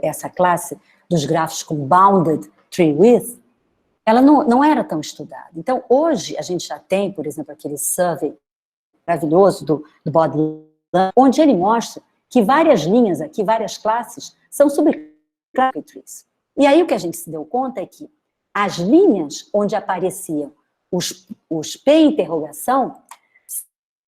essa classe dos grafos com bounded tree width, ela não era tão estudada. Então, hoje, a gente já tem, por exemplo, aquele survey maravilhoso do Bodleian, onde ele mostra que várias linhas aqui, várias classes, são subclasses. E aí o que a gente se deu conta é que as linhas onde apareciam os P interrogação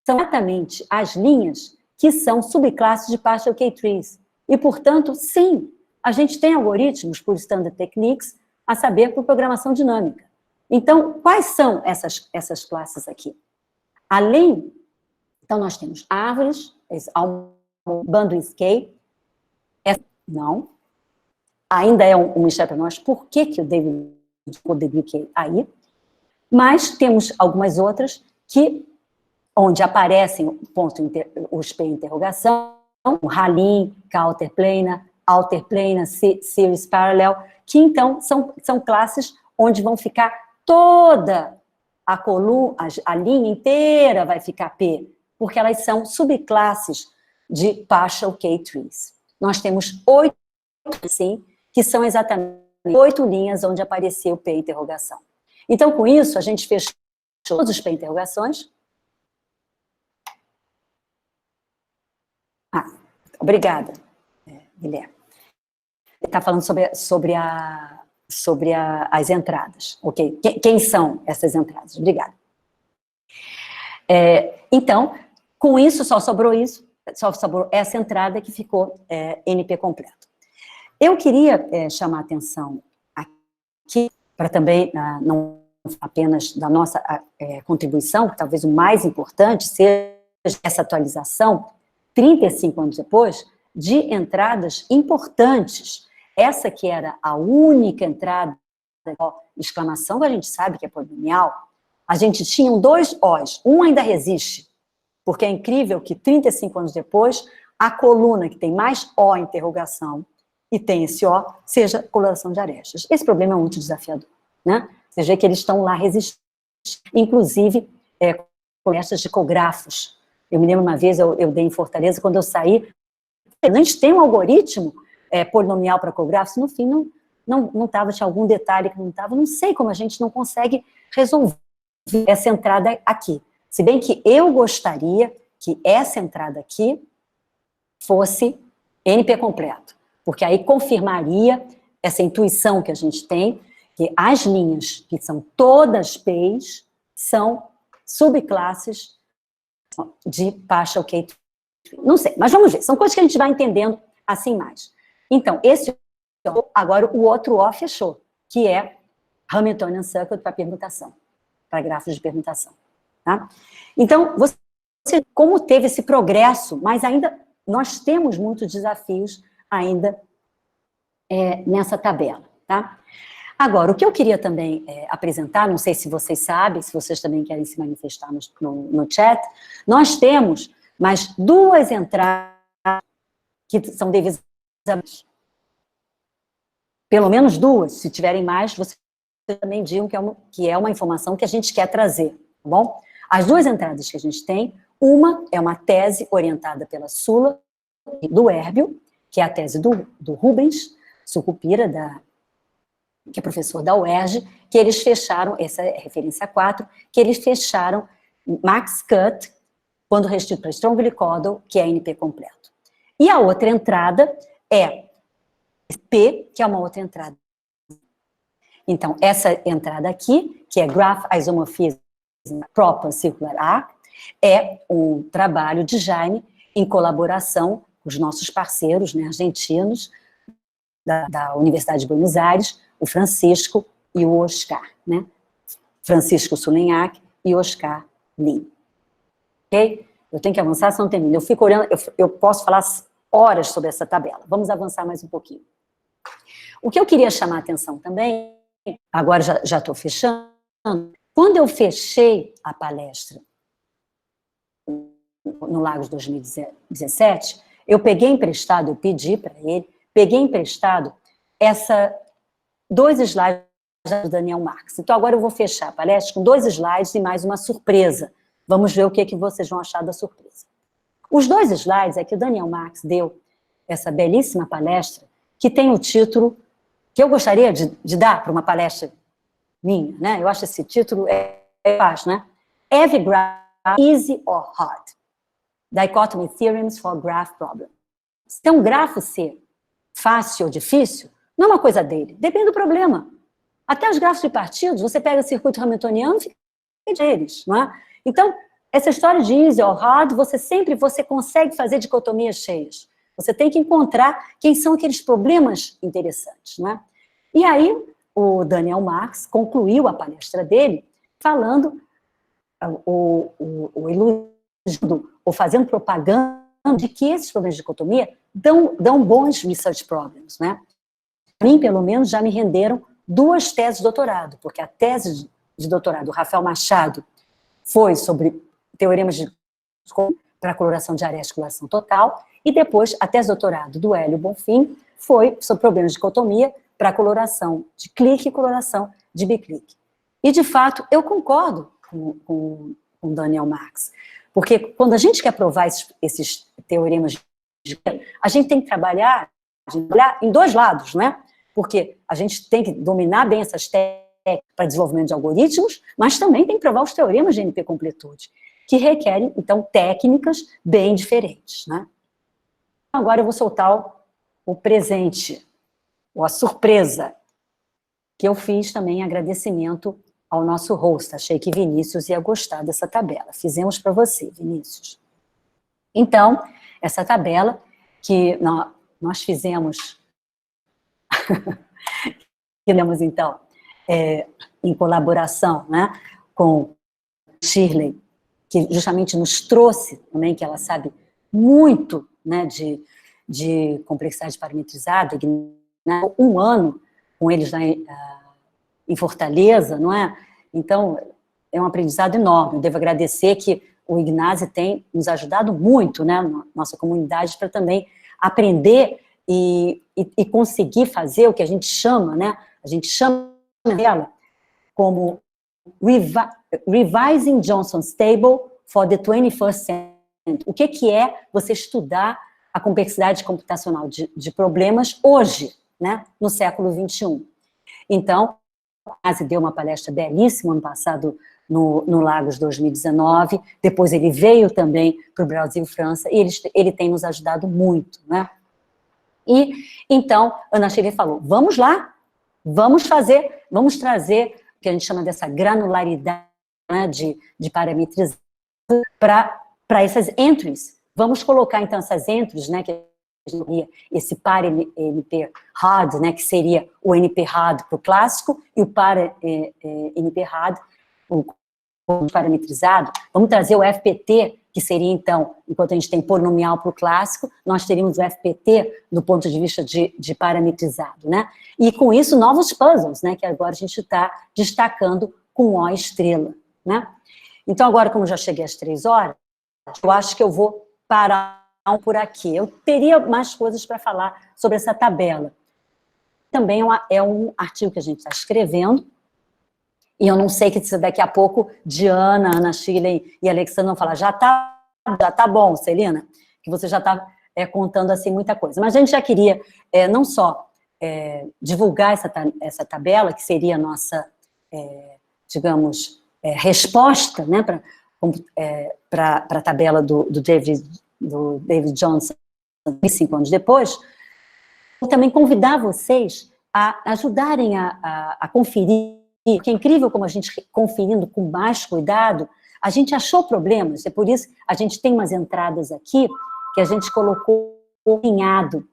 são exatamente as linhas que são subclasses de partial K-trees. E, portanto, sim, a gente tem algoritmos por standard techniques, a saber, por programação dinâmica. Então, quais são essas classes aqui? Além, então nós temos árvores, bandwidth K, não, ainda é um mistério para nós, por que o David poderia K aí, mas temos algumas outras onde aparecem os P interrogação, o Halin, Counterplanar, Alterplanar, Series Parallel, que então são classes onde vão ficar toda a coluna, a linha inteira vai ficar P, porque elas são subclasses de partial K-trees. Nós temos 8, sim, que são exatamente 8 linhas onde apareceu P interrogação. Então, com isso, a gente fechou todos os P interrogações. Obrigada, Guilherme. Ele está falando sobre as entradas, ok? Quem são essas entradas? Obrigada. Então, com isso, só sobrou essa entrada que ficou NP completo. Eu queria chamar a atenção aqui, para também, não apenas da nossa contribuição, que talvez o mais importante seja essa atualização, 35 anos depois, de entradas importantes. Essa que era a única entrada, exclamação, que a gente sabe que é polinomial, a gente tinha 2 Os, um ainda resiste, porque é incrível que 35 anos depois, a coluna que tem mais O interrogação e tem esse O, seja coloração de arestas. Esse problema é muito desafiador, né? Você vê que eles estão lá resistindo, inclusive com arestas de cografos. Eu me lembro uma vez, eu dei em Fortaleza, quando eu saí, a gente tem um algoritmo polinomial para cografos, no fim não estava, tinha algum detalhe que não estava, não sei como a gente não consegue resolver essa entrada aqui. Se bem que eu gostaria que essa entrada aqui fosse NP completo, porque aí confirmaria essa intuição que a gente tem, que as linhas que são todas P's são subclasses de partial K. Não sei, mas vamos ver. São coisas que a gente vai entendendo assim mais. Então, agora o outro O fechou, que é Hamiltonian Circle para permutação, para grafos de permutação. Tá? Então, você, como teve esse progresso, mas ainda nós temos muitos desafios ainda nessa tabela. Tá? Agora, o que eu queria também apresentar, não sei se vocês sabem, se vocês também querem se manifestar no chat, nós temos mais 2 entradas que são devidas a... Pelo menos 2, se tiverem mais, vocês também digam que é uma informação que a gente quer trazer, tá bom? As 2 entradas que a gente tem, uma é uma tese orientada pela Sula do Hérbio, que é a tese do Rubens Sucupira, que é professor da UERJ, que eles fecharam, essa é referência 4, que eles fecharam Max Cut, quando restrito para strongly caudal, que é NP completo. E a outra entrada é P, que é uma outra entrada. Então, essa entrada aqui, que é Graph Isomorphism Proper Circular Arc, é um trabalho de Jaime em colaboração com os nossos parceiros, né, argentinos, da Universidade de Buenos Aires, o Francisco e o Oscar, né? Francisco Sulenhac e Oscar Lin. Ok? Eu tenho que avançar, senão não termino. Eu fico olhando, eu posso falar horas sobre essa tabela. Vamos avançar mais um pouquinho. O que eu queria chamar a atenção também, agora já estou fechando, quando eu fechei a palestra no Lagos 2017, eu peguei emprestado, eu pedi para ele, peguei emprestado 2 slides do Daniel Marx. Então, agora eu vou fechar a palestra com 2 slides e mais uma surpresa. Vamos ver o que vocês vão achar da surpresa. Os 2 slides é que o Daniel Marx deu essa belíssima palestra, que tem o título que eu gostaria de dar para uma palestra minha, né? Eu acho esse título fácil, né? Every Graph, Easy or Hard. Dichotomy Theorems for Graph Problems. Então, um grafo ser fácil ou difícil, não é uma coisa dele, depende do problema. Até os grafos de partidos, você pega o circuito hamiltoniano e fica deles, não é? Então, essa história de easy or hard, você consegue fazer dicotomias cheias. Você tem que encontrar quem são aqueles problemas interessantes, não é? E aí, o Daniel Marx concluiu a palestra dele falando, eludindo, ou fazendo propaganda de que esses problemas de dicotomia dão bons research problems, né? Para mim, pelo menos, já me renderam 2 teses de doutorado, porque a tese de doutorado do Rafael Machado foi sobre teoremas para coloração de articulação total, e depois a tese de doutorado do Hélio Bonfim foi sobre problemas de dicotomia para coloração de clique e coloração de biclique. E, de fato, eu concordo com Daniel Marx, porque quando a gente quer provar esses teoremas, a gente tem que trabalhar em 2 lados, né? Porque a gente tem que dominar bem essas técnicas para desenvolvimento de algoritmos, mas também tem que provar os teoremas de NP completude, que requerem, então, técnicas bem diferentes, né? Agora eu vou soltar o presente, ou a surpresa, que eu fiz também em agradecimento ao nosso host. Achei que Vinícius ia gostar dessa tabela. Fizemos para você, Vinícius. Então, essa tabela que nós fizemos, então, em colaboração, né, com Shirley, que justamente nos trouxe também, que ela sabe muito, né, de complexidade parametrizada, um ano com eles lá em Fortaleza, não é? Então, é um aprendizado enorme. Eu devo agradecer que o Ignasi tem nos ajudado muito, né, nossa comunidade, para também aprender e conseguir fazer o que a gente chama, né, a gente chama ela como Revising Johnson's Table for the 21st Century. O que é você estudar a complexidade computacional de problemas hoje, né, no século XXI. Então, o Ignasi deu uma palestra belíssima ano passado no Lagos 2019, depois ele veio também para o Brasil e França, e ele tem nos ajudado muito, né? E, então, Ana Shirley falou, vamos lá, vamos trazer o que a gente chama dessa granularidade, né, de parametrizar para essas entries. Vamos colocar, então, essas entries, né, que esse par NP hard, né, que seria o NP hard para o clássico, e o par NP hard, o parametrizado. Vamos trazer o FPT, que seria, então, enquanto a gente tem polinomial para o clássico, nós teríamos o FPT do ponto de vista de parametrizado, né? E, com isso, novos puzzles, né, que agora a gente está destacando com O estrela, né? Então, agora, como já cheguei às 3 horas, eu acho que eu vou parar por aqui. Eu teria mais coisas para falar sobre essa tabela. Também é um artigo que a gente está escrevendo, e eu não sei que daqui a pouco Diana, Ana Shirley e Alexandre vão falar, já tá bom, Celina, que você já está contando assim muita coisa. Mas a gente já queria não só divulgar essa tabela, que seria a nossa, digamos, resposta, né, para a tabela do David Johnson, 5 anos depois, vou também convidar vocês a ajudarem a conferir, que é incrível como a gente, conferindo com mais cuidado, a gente achou problemas, é por isso que a gente tem umas entradas aqui que a gente colocou alinhado.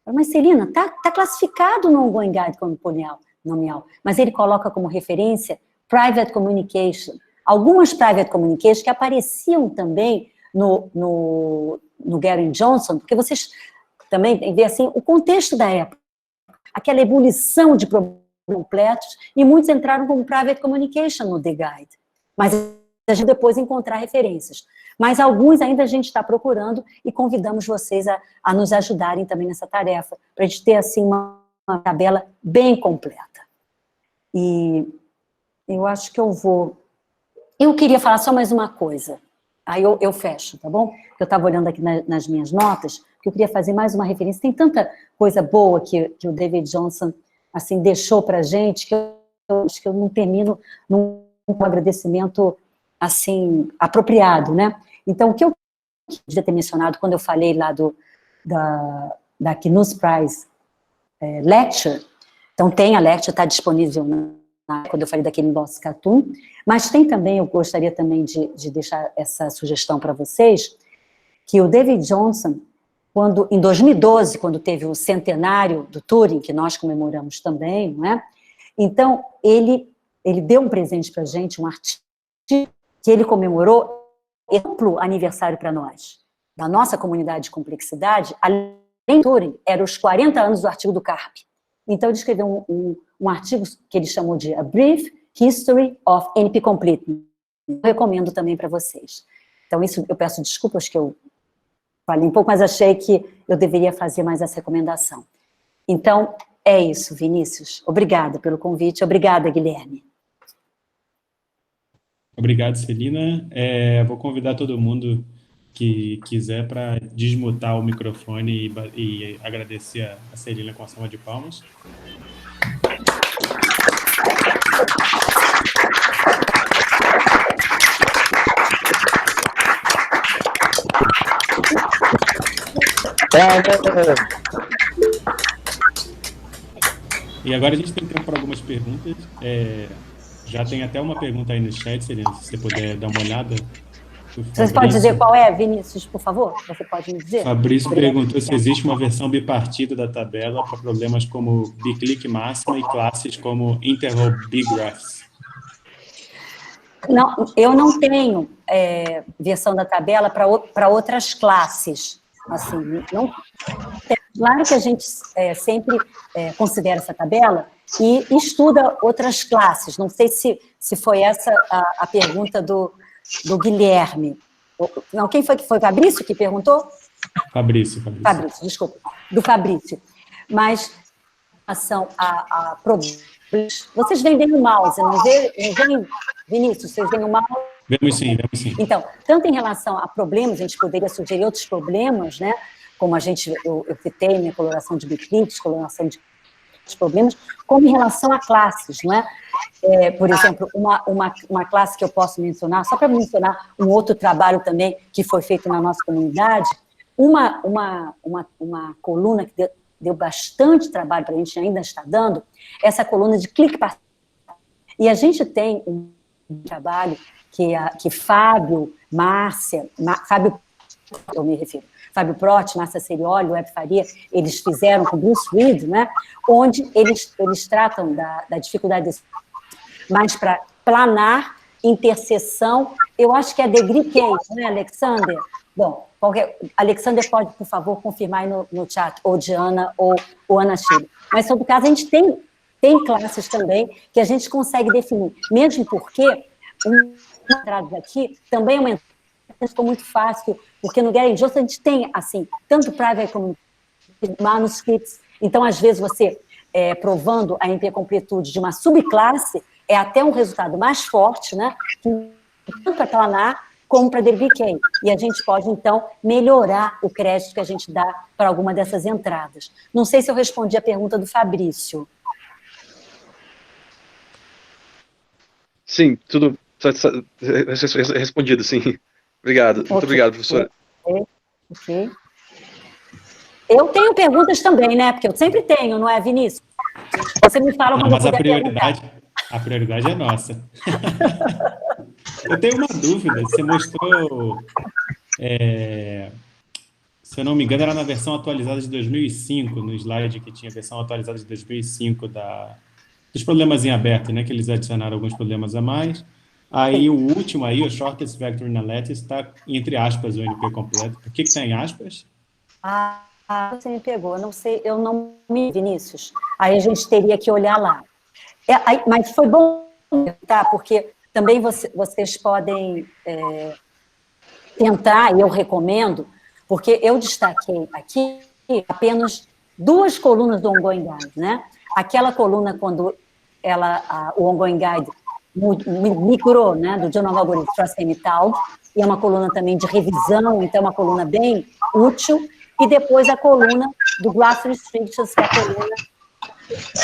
Mas, Celina, tá classificado no Ongoing Guide como polinomial, mas ele coloca como referência Private Communication. Algumas Private Communication que apareciam também no Gary Johnson, porque vocês também têm que ver assim, o contexto da época, aquela ebulição de problemas completos, e muitos entraram como Private Communication no The Guide, mas a gente depois encontrar referências. Mas alguns ainda a gente está procurando e convidamos vocês a nos ajudarem também nessa tarefa, para a gente ter assim uma tabela bem completa. E eu acho que eu queria falar só mais uma coisa, aí eu fecho, tá bom? Eu estava olhando aqui nas minhas notas, que eu queria fazer mais uma referência, tem tanta coisa boa que o David Johnson assim, deixou para a gente, que eu acho que eu não termino num agradecimento, assim, apropriado, né? Então, o que eu queria ter mencionado quando eu falei lá da Knus Prize Lecture, então tem a lecture, está disponível quando eu falei daquele Lost Cartoon, mas tem também, eu gostaria também de deixar essa sugestão para vocês, que o David Johnson, em 2012, quando teve o centenário do Turing, que nós comemoramos também, não é? Então, ele deu um presente para a gente, um artigo, que ele comemorou, amplo aniversário para nós, da nossa comunidade de complexidade, além do Turing, eram os 40 anos do artigo do Karp. Então, ele escreveu um artigo que ele chamou de A Brief History of NP-Completeness. Eu recomendo também para vocês. Então, isso eu peço desculpas que eu falei um pouco, mas achei que eu deveria fazer mais essa recomendação. Então, é isso, Vinícius. Obrigada pelo convite. Obrigada, Guilherme. Obrigado, Celina. Vou convidar todo mundo que quiser para desmutar o microfone e agradecer a Celina com a salva de palmas. E agora a gente tem tempo para algumas perguntas. Já tem até uma pergunta aí no chat, Celina, se você puder dar uma olhada. Você pode dizer qual é, Vinícius, por favor? Você pode me dizer? Fabrício perguntou se existe uma versão bipartida da tabela para problemas como biclick máxima e classes como interval bigraphs. Não, eu não tenho versão da tabela para outras classes. Assim, não, claro que a gente sempre considera essa tabela e estuda outras classes. Não sei se foi essa a pergunta do Guilherme. Não, quem foi que foi? Fabrício que perguntou? Fabrício, desculpa. Do Fabrício. Mas, em relação a problemas, vocês vendem o mouse, não vem, Vinícius, vocês veem o mouse? Vemos sim. Então, tanto em relação a problemas, a gente poderia sugerir outros problemas, né? Como eu citei, né? Coloração de bicliques, coloração de problemas, como em relação a classes, não é? Por exemplo, uma classe que eu posso mencionar, só para mencionar um outro trabalho também que foi feito na nossa comunidade, uma coluna que deu bastante trabalho para a gente, ainda está dando, essa coluna de clique parcial. E a gente tem um trabalho que Fábio, Márcia, Fábio eu me refiro, Fábio Proti, Márcia Serioli, Web Faria, eles fizeram com Bruce Reed, né, onde eles tratam da dificuldade mais para planar, interseção, eu acho que é degree case, né, Alexander? Bom, Alexander pode, por favor, confirmar aí no chat, ou Diana, ou Ana Chile. Mas, sobre o caso, a gente tem classes também que a gente consegue definir, mesmo porque entradas aqui também é uma entrada que ficou muito fácil, porque no Get Just a gente tem, assim, tanto private como manuscripts, então, às vezes, você provando a MP-completude de uma subclasse é até um resultado mais forte, né, tanto para planar como para DBK. E a gente pode, então, melhorar o crédito que a gente dá para alguma dessas entradas. Não sei se eu respondi a pergunta do Fabrício. Sim, tudo respondido, sim. Obrigado. Muito obrigado, professora. Ok. Eu tenho perguntas também, né? Porque eu sempre tenho, não é, Vinícius? Você me fala quando mas eu puder perguntar. A prioridade é nossa. Eu tenho uma dúvida. Você mostrou, se eu não me engano, era na versão atualizada de 2005, no slide que tinha a versão atualizada de 2005 dos problemas em aberto, né? Que eles adicionaram alguns problemas a mais. Aí o último aí, o Shortest Vector Analysis, está entre aspas o NP completo. Por que está em aspas? Você me pegou. Eu não sei, eu não me... Vinícius. Aí a gente teria que olhar lá. Mas foi bom, tá? Porque também vocês podem tentar, e eu recomendo, porque eu destaquei aqui apenas 2 colunas do Ongoing Guide, né? Aquela coluna quando o Ongoing Guide migrou, né, do Journal of Algorithms para a CNTAL, e é uma coluna também de revisão, então é uma coluna bem útil, e depois a coluna do Glass Restrictions, que é a coluna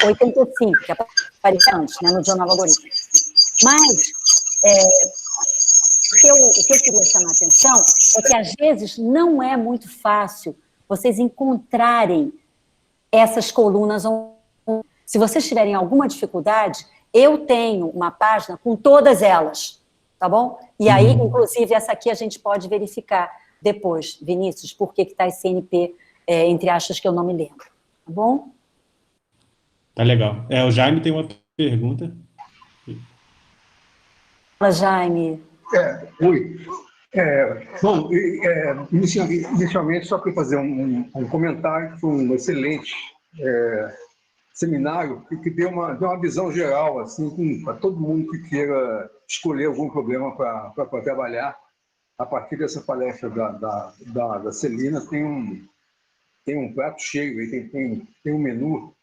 85, que apareceu antes, né, no Journal of Algorithms. Mas o que eu queria chamar a atenção é que, às vezes, não é muito fácil vocês encontrarem essas colunas. Se vocês tiverem alguma dificuldade, eu tenho uma página com todas elas, tá bom? E aí, inclusive, essa aqui a gente pode verificar depois, Vinícius, por que está esse NP, entre aspas, que eu não me lembro, tá bom? Tá legal. O Jaime tem uma pergunta. Fala, Jaime. Oi. Bom, inicialmente, só para fazer um comentário, que foi um excelente seminário, que deu uma visão geral, assim, para todo mundo que queira escolher algum problema para trabalhar. A partir dessa palestra da Celina, tem um prato cheio, tem um menu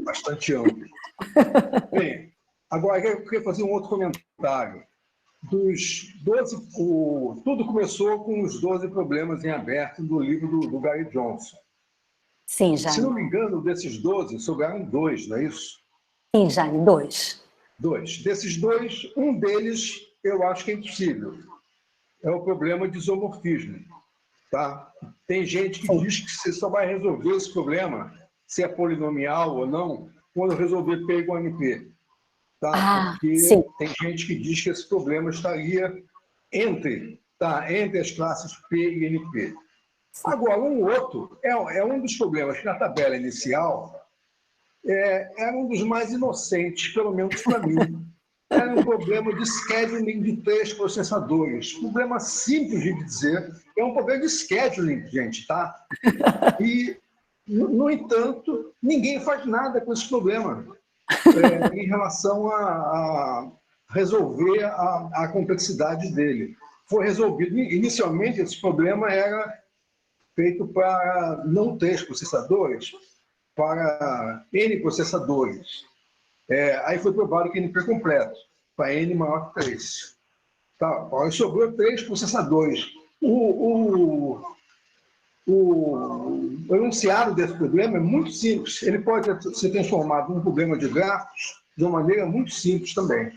bastante amplo. Bem, agora eu queria fazer um outro comentário. Tudo começou com os 12 problemas em aberto do livro do Gary Johnson. Sim, Jaime. Se não me engano, desses 12, sobraram 2, não é isso? Sim, Jaime, 2. 2. Desses 2, um deles eu acho que é impossível. É o problema de isomorfismo. Tá? Tem gente que diz que você só vai resolver esse problema, se é polinomial ou não, quando resolver P igual a NP. Tá? Porque sim. tem gente que diz que esse problema estaria entre as classes P e NP. Agora, um outro é um dos problemas que na tabela inicial era um dos mais inocentes, pelo menos para mim. Era um problema de scheduling de 3 processadores. Problema simples de dizer, é um problema de scheduling, gente, tá? E, no entanto, ninguém faz nada com esse problema em relação a resolver a complexidade dele. Foi resolvido. Inicialmente, esse problema era feito para não 3 processadores, para N processadores. Aí foi provado que NP completo, para N maior que 3. Tá, aí sobrou 3 processadores. O enunciado desse problema é muito simples. Ele pode ser transformado num problema de grafos de uma maneira muito simples também.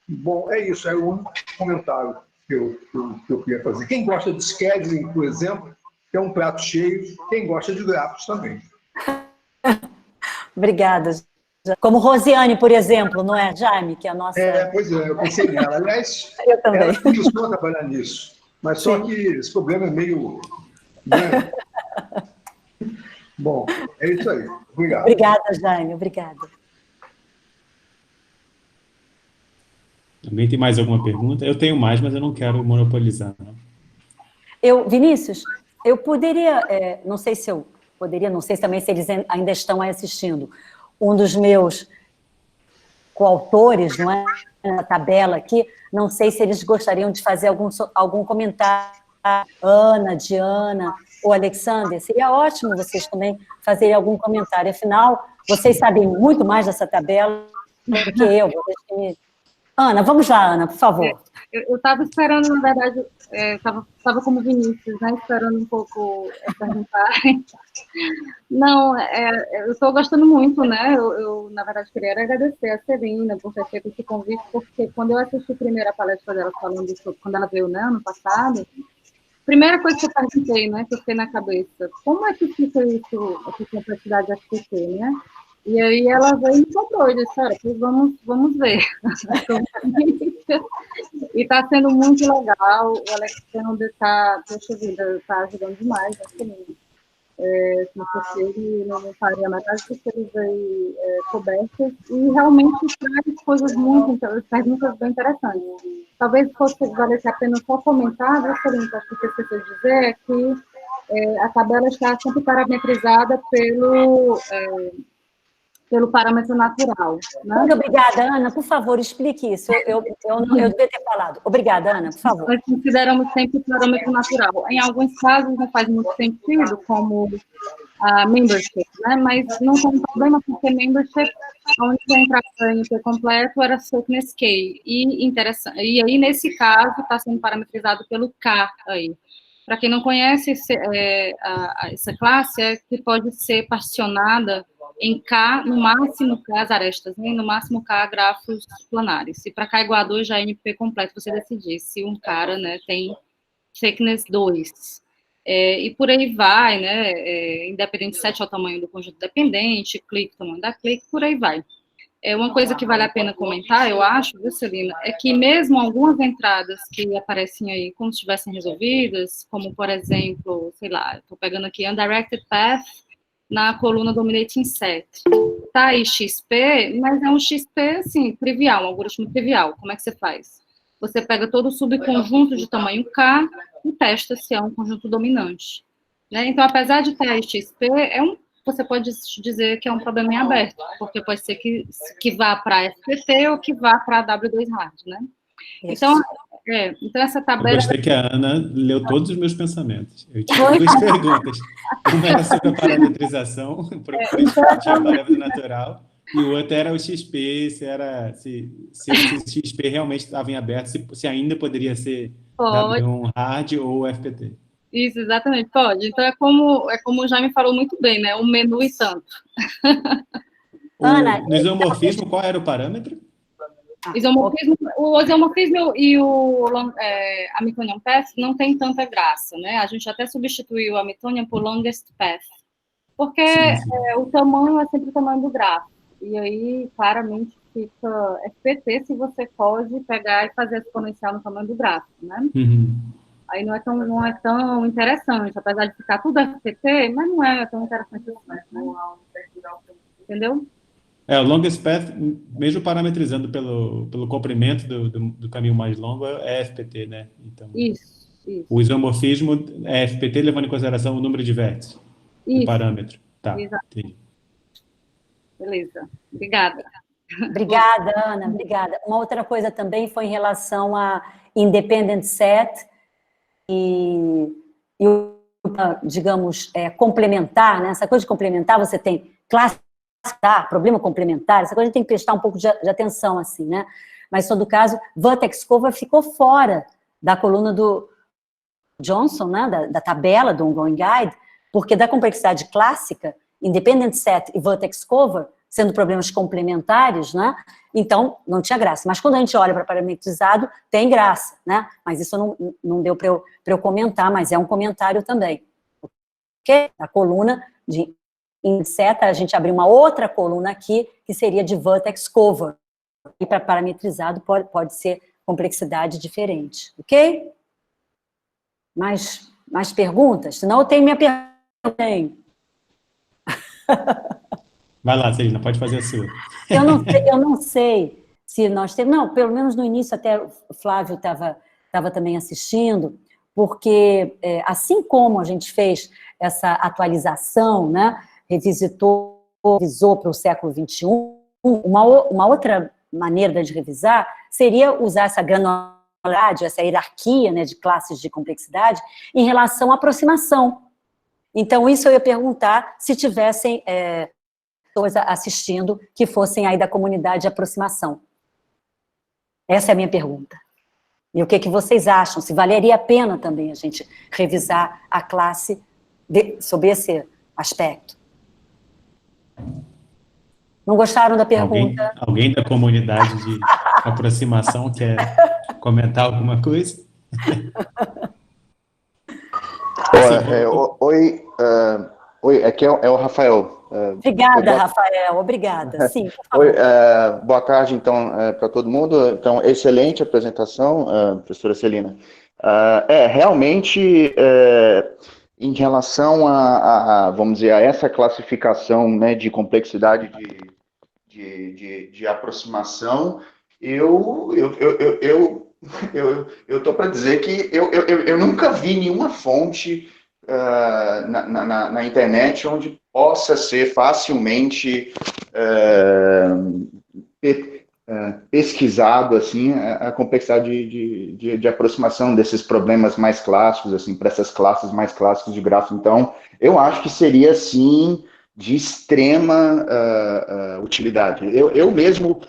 Bom, é isso. É o único comentário que eu queria fazer. Quem gosta de scheduling, por exemplo, é um prato cheio. Quem gosta de grafos também. Obrigada. Como Rosiane, por exemplo, não é, Jaime? Que é a nossa... Pois é, eu pensei nela. Aliás, eu também. ela começou a trabalhar nisso. Mas só que esse problema é meio... Né? Bom, é isso aí. Obrigado. Obrigada, Jaime, obrigada. Alguém tem mais alguma pergunta? Eu tenho mais, mas eu não quero monopolizar, não. Vinícius, eu poderia, não sei se eu poderia, não sei também se eles ainda estão aí assistindo, um dos meus coautores, não é, na tabela aqui, não sei se eles gostariam de fazer algum comentário, Ana, Diana ou Alexander, seria ótimo vocês também fazerem algum comentário, afinal, vocês sabem muito mais dessa tabela do que eu. Ana, vamos lá, Ana, por favor. Eu estava esperando, na verdade, estava como Vinícius, né, esperando um pouco perguntar. Não, eu estou gostando muito, né, eu, na verdade, queria agradecer a Celina por ter feito esse convite, porque quando eu assisti a primeira palestra dela falando sobre, quando ela veio, né, ano passado, a primeira coisa que eu perguntei, né, que eu fiquei na cabeça, como é que fica isso, essa complexidade de FTP, né? E aí ela veio e me comprou, e disse, olha, vamos ver. E está sendo muito legal, o Alexandre está, poxa vida, está ajudando demais, assim, se não fosse ele, não faria metade das coisas aí cobertas, e realmente traz coisas perguntas bem interessantes. Talvez valesse a pena só comentar, né, Celina, acho que eu esqueci de dizer, é que a tabela está sempre parametrizada pelo parâmetro natural. Né? Muito obrigada, Ana. Por favor, explique isso. Eu devia ter falado. Obrigada, Ana, por favor. Nós consideramos sempre o parâmetro natural. Em alguns casos não faz muito sentido, como a membership, né? Mas não tem problema, porque membership, onde vai entrar o NP completo, era sickness K. E aí, nesse caso, está sendo parametrizado pelo K aí. Para quem não conhece, essa classe é que pode ser particionada em K, no máximo K, as arestas, né? No máximo K, grafos planares. Se para K igual a 2, já é NP completo, você decidir se um cara, né, tem thickness 2. E por aí vai, né? Independente 7 é o tamanho do conjunto dependente, clique, tamanho da clique, por aí vai. Uma coisa que vale a pena comentar, eu acho, viu, Celina, é que mesmo algumas entradas que aparecem aí como se estivessem resolvidas, como, por exemplo, sei lá, estou pegando aqui Undirected Path na coluna Dominating Set. Tá aí XP, mas é um XP, assim, trivial, um algoritmo trivial. Como é que você faz? Você pega todo o subconjunto de tamanho K e testa se é um conjunto dominante. Né? Então, apesar de estar aí XP, você pode dizer que é um problema em aberto, porque pode ser que vá para FTP ou que vá para W2 hard, né? Então, essa tabela... Eu gostei que a Ana leu todos os meus pensamentos. Eu tinha duas perguntas. Uma era sobre a parametrização, tinha parâmetro natural, e o outro era o XP, se o XP realmente estava em aberto, se ainda poderia ser W1 hard ou FPT. Isso, exatamente, pode. Então, é como o Jaime falou muito bem, né? Um menu e tanto. No isomorfismo, qual era o parâmetro? O isomorfismo e o Hamiltonian Path não tem tanta graça, né? A gente até substituiu o Hamiltonian por Longest Path, porque o tamanho é sempre o tamanho do grafo. E aí, claramente, fica FPT se você pode pegar e fazer exponencial no tamanho do grafo, né? Uhum. Aí não é tão interessante, apesar de ficar tudo FPT, mas não é tão interessante assim, né? Entendeu? O longest path, mesmo parametrizando pelo comprimento do caminho mais longo, é FPT, né? Então, isso. O isomorfismo é FPT levando em consideração o número de vértices, o parâmetro. Tá, entendi. Beleza, obrigada. Obrigada, Ana, obrigada. Uma outra coisa também foi em relação a independent set e digamos, complementar, né? Essa coisa de complementar, você tem classificar, problema complementar, essa coisa a gente tem que prestar um pouco de atenção, assim, né? Mas, em todo caso, vertex cover ficou fora da coluna do Johnson, né? Da tabela do Ongoing Guide, porque da complexidade clássica, independent set e vertex cover, sendo problemas complementares, né? Então, não tinha graça. Mas quando a gente olha para parametrizado, tem graça, né? Mas isso não deu para eu comentar, mas é um comentário também. Porque a coluna de seta, a gente abriu uma outra coluna aqui, que seria de vertex cover. E para parametrizado pode ser complexidade diferente, ok? mais perguntas? Senão eu tenho minha pergunta. Vai lá, Celina, pode fazer a sua. Eu não sei se nós temos... Não, pelo menos no início até o Flávio estava também assistindo, porque assim como a gente fez essa atualização, né, revisou para o século XXI, uma outra maneira de revisar seria usar essa granularidade, essa hierarquia, né, de classes de complexidade em relação à aproximação. Então, isso eu ia perguntar se tivessem pessoas assistindo que fossem aí da comunidade de aproximação. Essa é a minha pergunta. E o que vocês acham? Se valeria a pena também a gente revisar a classe sob esse aspecto? Não gostaram da pergunta? Alguém da comunidade de aproximação quer comentar alguma coisa? Oi, aqui é o Rafael. Obrigada, Rafael, obrigada. Sim, por favor. Oi, boa tarde, então, para todo mundo. Então, excelente apresentação, professora Celina. Realmente, em relação vamos dizer, a essa classificação, né, de complexidade de aproximação, eu estou para dizer que eu nunca vi nenhuma fonte na internet onde possa ser facilmente pesquisado assim a complexidade de aproximação desses problemas mais clássicos, assim, para essas classes mais clássicas de grafo. Então, eu acho que seria, sim, de extrema utilidade. Eu mesmo,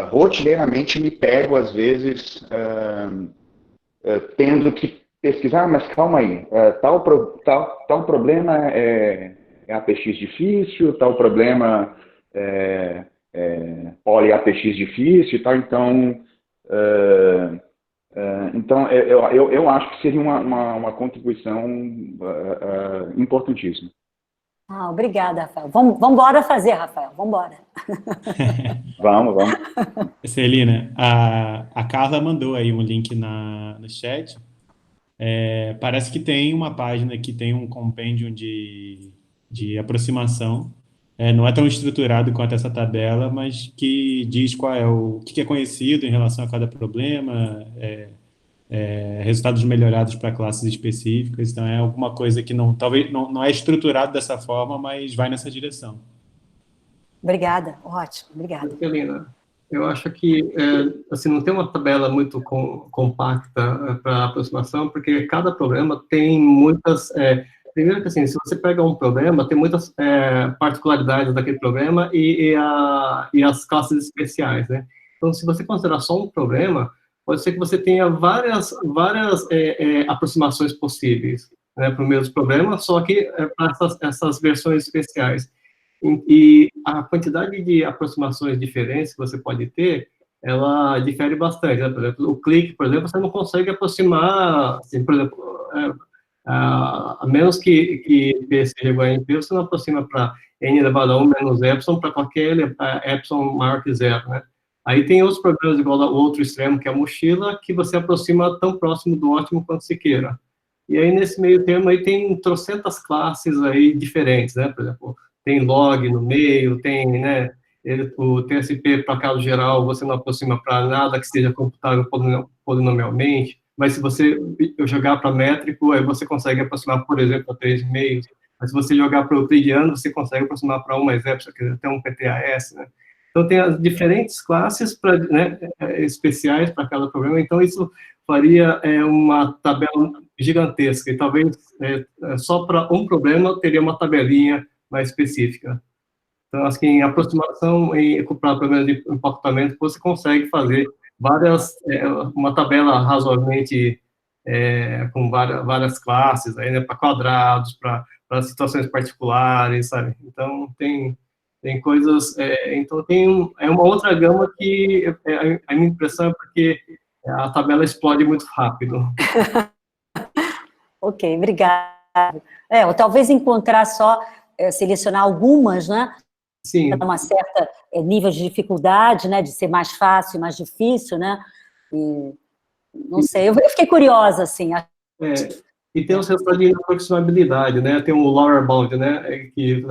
rotineiramente, me pego, às vezes, tendo que pesquisar, mas calma aí, tal problema é APX difícil, tal problema é poli-APX difícil e tal, então eu acho que seria uma contribuição importantíssima. Obrigada, Rafael. Vamos embora fazer, Rafael, vamos embora. Vamos. Celina, a Carla mandou aí um link no chat. Parece que tem uma página que tem um compêndio de aproximação. Não é tão estruturado quanto essa tabela, mas que diz qual é o que é conhecido em relação a cada problema, resultados melhorados para classes específicas. Então, é alguma coisa que talvez não é estruturado dessa forma, mas vai nessa direção. Obrigada, ótimo, obrigada. Celina, eu acho que assim, não tem uma tabela muito compacta para aproximação, porque cada problema tem muitas... primeiro que, assim, se você pega um problema, tem muitas particularidades daquele problema e as classes especiais, né? Então, se você considerar só um problema, pode ser que você tenha várias aproximações possíveis, né, para o mesmo problema, só que para essas versões especiais. E a quantidade de aproximações diferentes que você pode ter, ela difere bastante, né? Por exemplo, o clique, por exemplo, você não consegue aproximar, assim, por exemplo, a menos que P seja igual a NP, você não aproxima para N elevado a 1 menos epsilon para qualquer epsilon maior que 0, né? Aí tem outros problemas igual ao outro extremo, que é a mochila, que você aproxima tão próximo do ótimo quanto se queira. E aí, nesse meio termo, aí tem trocentas classes aí diferentes, né? Por exemplo, tem log no meio, tem, né, o TSP para caso geral, você não aproxima para nada que seja computável polinomialmente, mas se você jogar para métrico, aí você consegue aproximar, por exemplo, a 3 meios. Mas se você jogar para euclidiano, você consegue aproximar para 1 mais epsilon, que até um PTAS, né? Então, tem as diferentes classes né, especiais para cada problema. Então, isso faria uma tabela gigantesca. E talvez só para um problema teria uma tabelinha mais específica. Então, acho que em aproximação para problemas de empacotamento, você consegue fazer uma tabela razoavelmente com várias classes, aí, né, para quadrados, para situações particulares, sabe? Então, tem coisas... então, é uma outra gama que a minha impressão é porque a tabela explode muito rápido. Ok, obrigada. Ou talvez encontrar só, selecionar algumas, né? Sim. Para uma certa nível de dificuldade, né? De ser mais fácil, mais difícil, né? E, não sei, eu fiquei curiosa, assim, E tem os resultados de aproximabilidade, né? Tem o lower bound, né? Que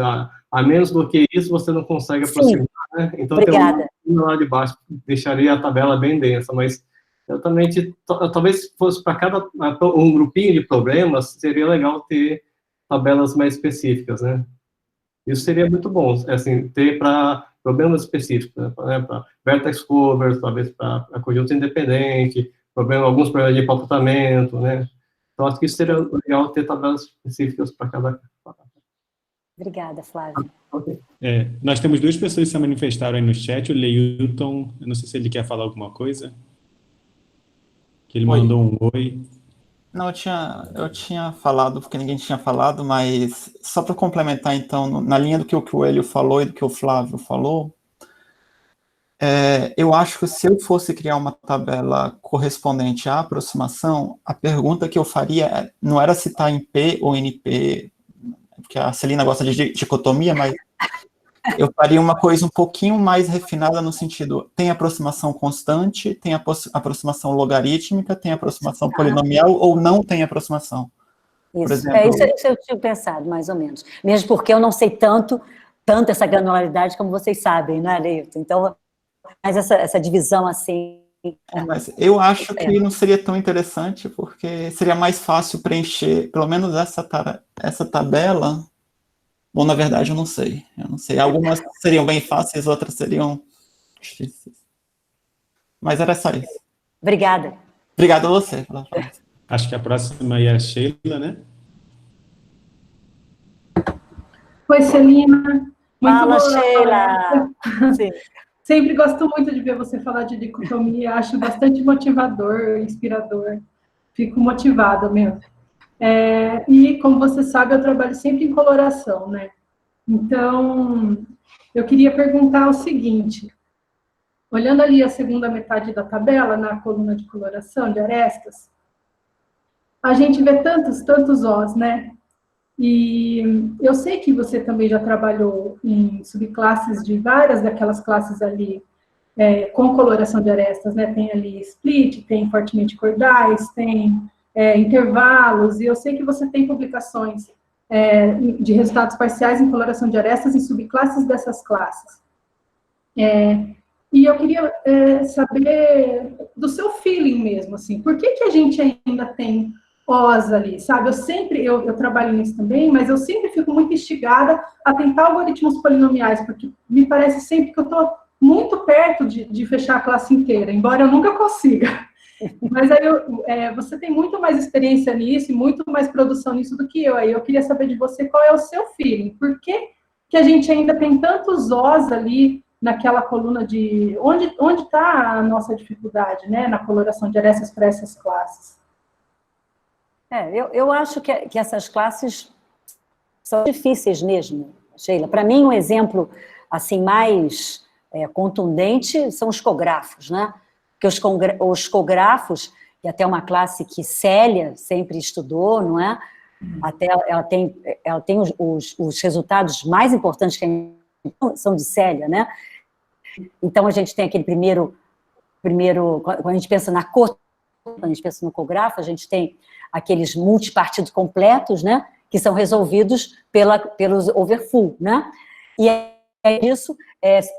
a menos do que isso você não consegue aproximar, né? Então Obrigada. Tem um lá de baixo, deixaria a tabela bem densa, mas certamente, talvez fosse para cada um grupinho de problemas, seria legal ter tabelas mais específicas, né? Isso seria muito bom, assim, ter para problemas específicos, né? Para vertex covers, talvez para conjunto independente, alguns problemas de comportamento, né? Então, acho que isso seria legal ter tabelas específicas para cada... Obrigada, Flávio. Okay. Nós temos 2 pessoas que se manifestaram aí no chat, o Leilton, eu não sei se ele quer falar alguma coisa, que ele mandou um oi. Não, eu tinha falado, porque ninguém tinha falado, mas só para complementar, então, na linha do que o Coelho falou e do que o Flávio falou, eu acho que se eu fosse criar uma tabela correspondente à aproximação, a pergunta que eu faria não era se está em P ou NP, porque a Celina gosta de dicotomia, mas eu faria uma coisa um pouquinho mais refinada no sentido, tem aproximação constante, tem aproximação logarítmica, tem aproximação polinomial ou não tem aproximação. Por exemplo, isso eu tinha pensado, mais ou menos. Mesmo porque eu não sei tanto essa granularidade como vocês sabem, não é, Leilton? Então, mas essa divisão assim... Mas eu acho que não seria tão interessante, porque seria mais fácil preencher, pelo menos essa tabela... Bom, na verdade, eu não sei. Algumas seriam bem fáceis, outras seriam difíceis. Mas era só isso. Obrigada. Obrigado a você. Acho que a próxima é a Sheila, né? Oi, Celina. Fala, Sheila. Sim. Sempre gosto muito de ver você falar de dicotomia. Acho bastante motivador, inspirador. Fico motivada mesmo. E, como você sabe, eu trabalho sempre em coloração, né? Então, eu queria perguntar o seguinte, olhando ali a segunda metade da tabela, na coluna de coloração, de arestas, a gente vê tantos Os, né? E eu sei que você também já trabalhou em subclasses de várias daquelas classes ali, com coloração de arestas, né? Tem ali split, tem fortemente cordais, tem... intervalos, e eu sei que você tem publicações de resultados parciais em coloração de arestas em subclasses dessas classes. E eu queria saber do seu feeling mesmo, assim, por que a gente ainda tem Os ali, sabe? Eu trabalho nisso também, mas eu sempre fico muito instigada a tentar algoritmos polinomiais, porque me parece sempre que eu estou muito perto de fechar a classe inteira, embora eu nunca consiga. Mas aí você tem muito mais experiência nisso e muito mais produção nisso do que eu. Aí eu queria saber de você qual é o seu feeling. Por que a gente ainda tem tantos Os ali naquela coluna de... Onde está a nossa dificuldade, né? Na coloração de arestas para essas classes. Eu acho que essas classes são difíceis mesmo, Sheila. Para mim, um exemplo assim, mais contundente são os cografos, né? Porque os cografos, e até uma classe que Célia sempre estudou, não é? Até ela tem os resultados mais importantes que são de Célia, né? Então, a gente tem aquele primeiro quando a gente pensa na quando a gente pensa no cografo, a gente tem aqueles multipartidos completos, né? Que são resolvidos pelos overfull, né? E isso,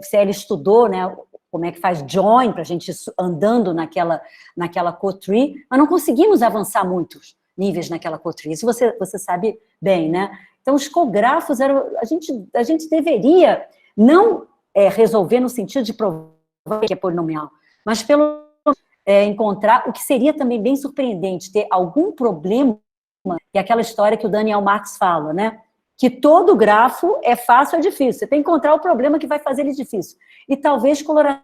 Célia estudou, né? Como é que faz join, para a gente ir andando naquela cotree, mas não conseguimos avançar muitos níveis naquela cotree, isso você sabe bem, né? Então, os cografos, a gente deveria não resolver no sentido de provar que é polinomial, mas pelo encontrar o que seria também bem surpreendente, ter algum problema, que é aquela história que o Daniel Marx fala, né? Que todo grafo é fácil ou difícil. Você tem que encontrar o problema que vai fazer ele difícil. E talvez coloração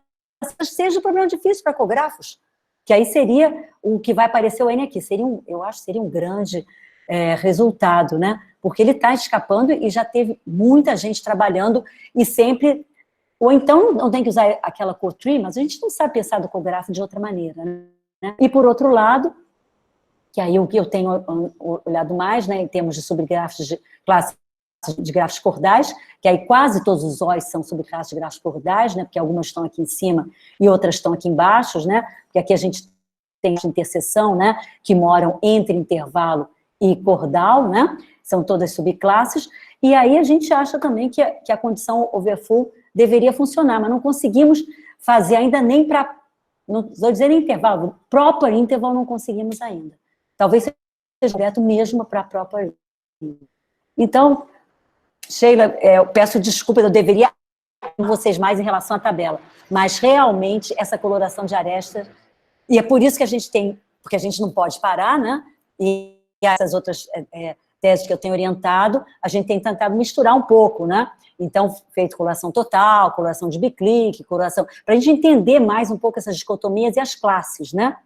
seja o problema difícil para cografos, que aí seria o que vai aparecer o N aqui. Eu acho que seria um grande resultado, né? Porque ele está escapando e já teve muita gente trabalhando e sempre... Ou então não tem que usar aquela cotree, mas a gente não sabe pensar do cografo de outra maneira, né? E por outro lado, que aí o que eu tenho olhado mais, né, em termos de subgrafos de classe de grafos cordais, que aí quase todos os Os são subclasses de grafos cordais, né, porque algumas estão aqui em cima e outras estão aqui embaixo, né, porque aqui a gente tem de interseção, né, que moram entre intervalo e cordal, né, são todas subclasses, e aí a gente acha também que a condição overfull deveria funcionar, mas não conseguimos fazer ainda nem para, não estou dizendo intervalo, proper interval não conseguimos ainda. Talvez seja direto mesmo para proper. Então, Sheila, eu peço desculpa, eu deveria com vocês mais em relação à tabela, mas realmente essa coloração de arestas, e é por isso que a gente tem, porque a gente não pode parar, né, e essas outras teses que eu tenho orientado, a gente tem tentado misturar um pouco, né, então feito coloração total, coloração de biclique, coloração, para a gente entender mais um pouco essas dicotomias e as classes, né,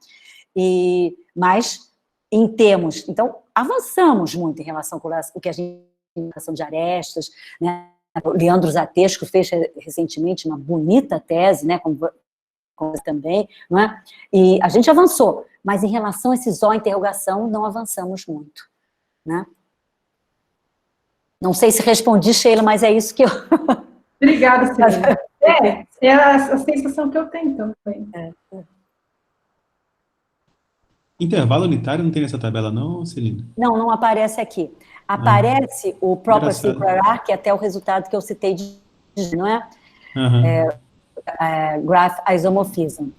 mas em termos, então avançamos muito em relação com o que a gente tem em relação de arestas, né. O Leandro Zatesco fez recentemente uma bonita tese, né, como também, não é? E a gente avançou, mas em relação a esses O interrogação, não avançamos muito, né? Não sei se respondi, Sheila, mas é isso que eu... Obrigada, Celina. É a sensação que eu tenho também. Intervalo unitário não tem nessa tabela não, Celina? Não, não aparece aqui. Aparece o proper circular, que é até o resultado que eu citei não é? Graph isomorphism.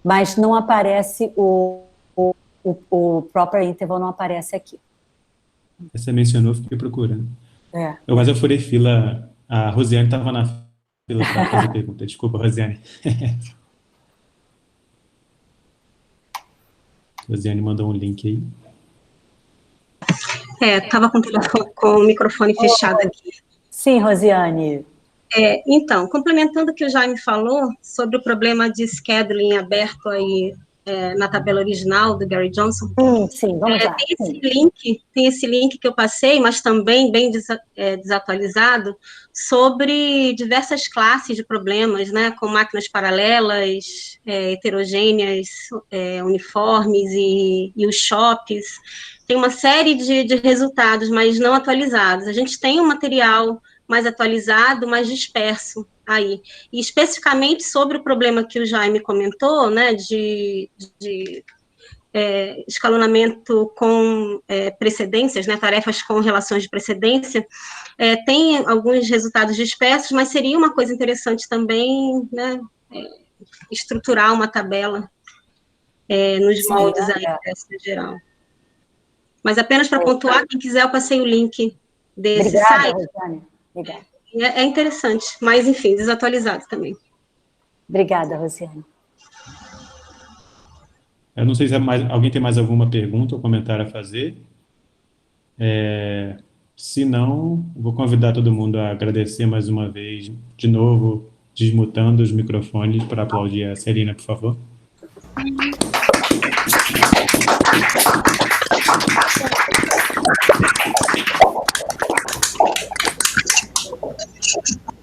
Mas não aparece o proper interval, não aparece aqui. Você mencionou, fiquei procurando. Mas eu furei fila, a Rosiane estava na fila para fazer pergunta. Desculpa, Rosiane. Rosiane mandou um link aí. Estava com o microfone fechado aqui. Sim, Rosiane. Então, complementando o que o Jaime falou sobre o problema de scheduling aberto aí na tabela original do Gary Johnson. Sim, vamos lá. Tem esse link que eu passei, mas também bem desatualizado, sobre diversas classes de problemas, né, com máquinas paralelas, heterogêneas, uniformes e os shops. Tem uma série de resultados, mas não atualizados. A gente tem um material mais atualizado, mais disperso aí. E especificamente sobre o problema que o Jaime comentou, né, de escalonamento com precedências, né, tarefas com relações de precedência, tem alguns resultados dispersos, mas seria uma coisa interessante também, né, estruturar uma tabela nos moldes aí dessa geral. Mas apenas para pontuar, quem quiser, eu passei o link desse site. Rosiane. Obrigada. É interessante, mas, enfim, desatualizado também. Obrigada, Rosiane. Eu não sei se alguém tem mais alguma pergunta ou comentário a fazer. Se não, vou convidar todo mundo a agradecer mais uma vez, de novo, desmutando os microfones para aplaudir a Celina, por favor.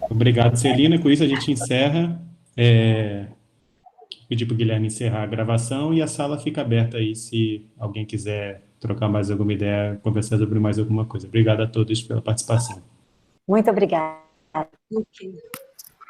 Obrigado, Celina. Com isso, a gente encerra. Pedir para o Guilherme encerrar a gravação e a sala fica aberta aí se alguém quiser trocar mais alguma ideia, conversar sobre mais alguma coisa. Obrigado a todos pela participação. Muito obrigada. Okay.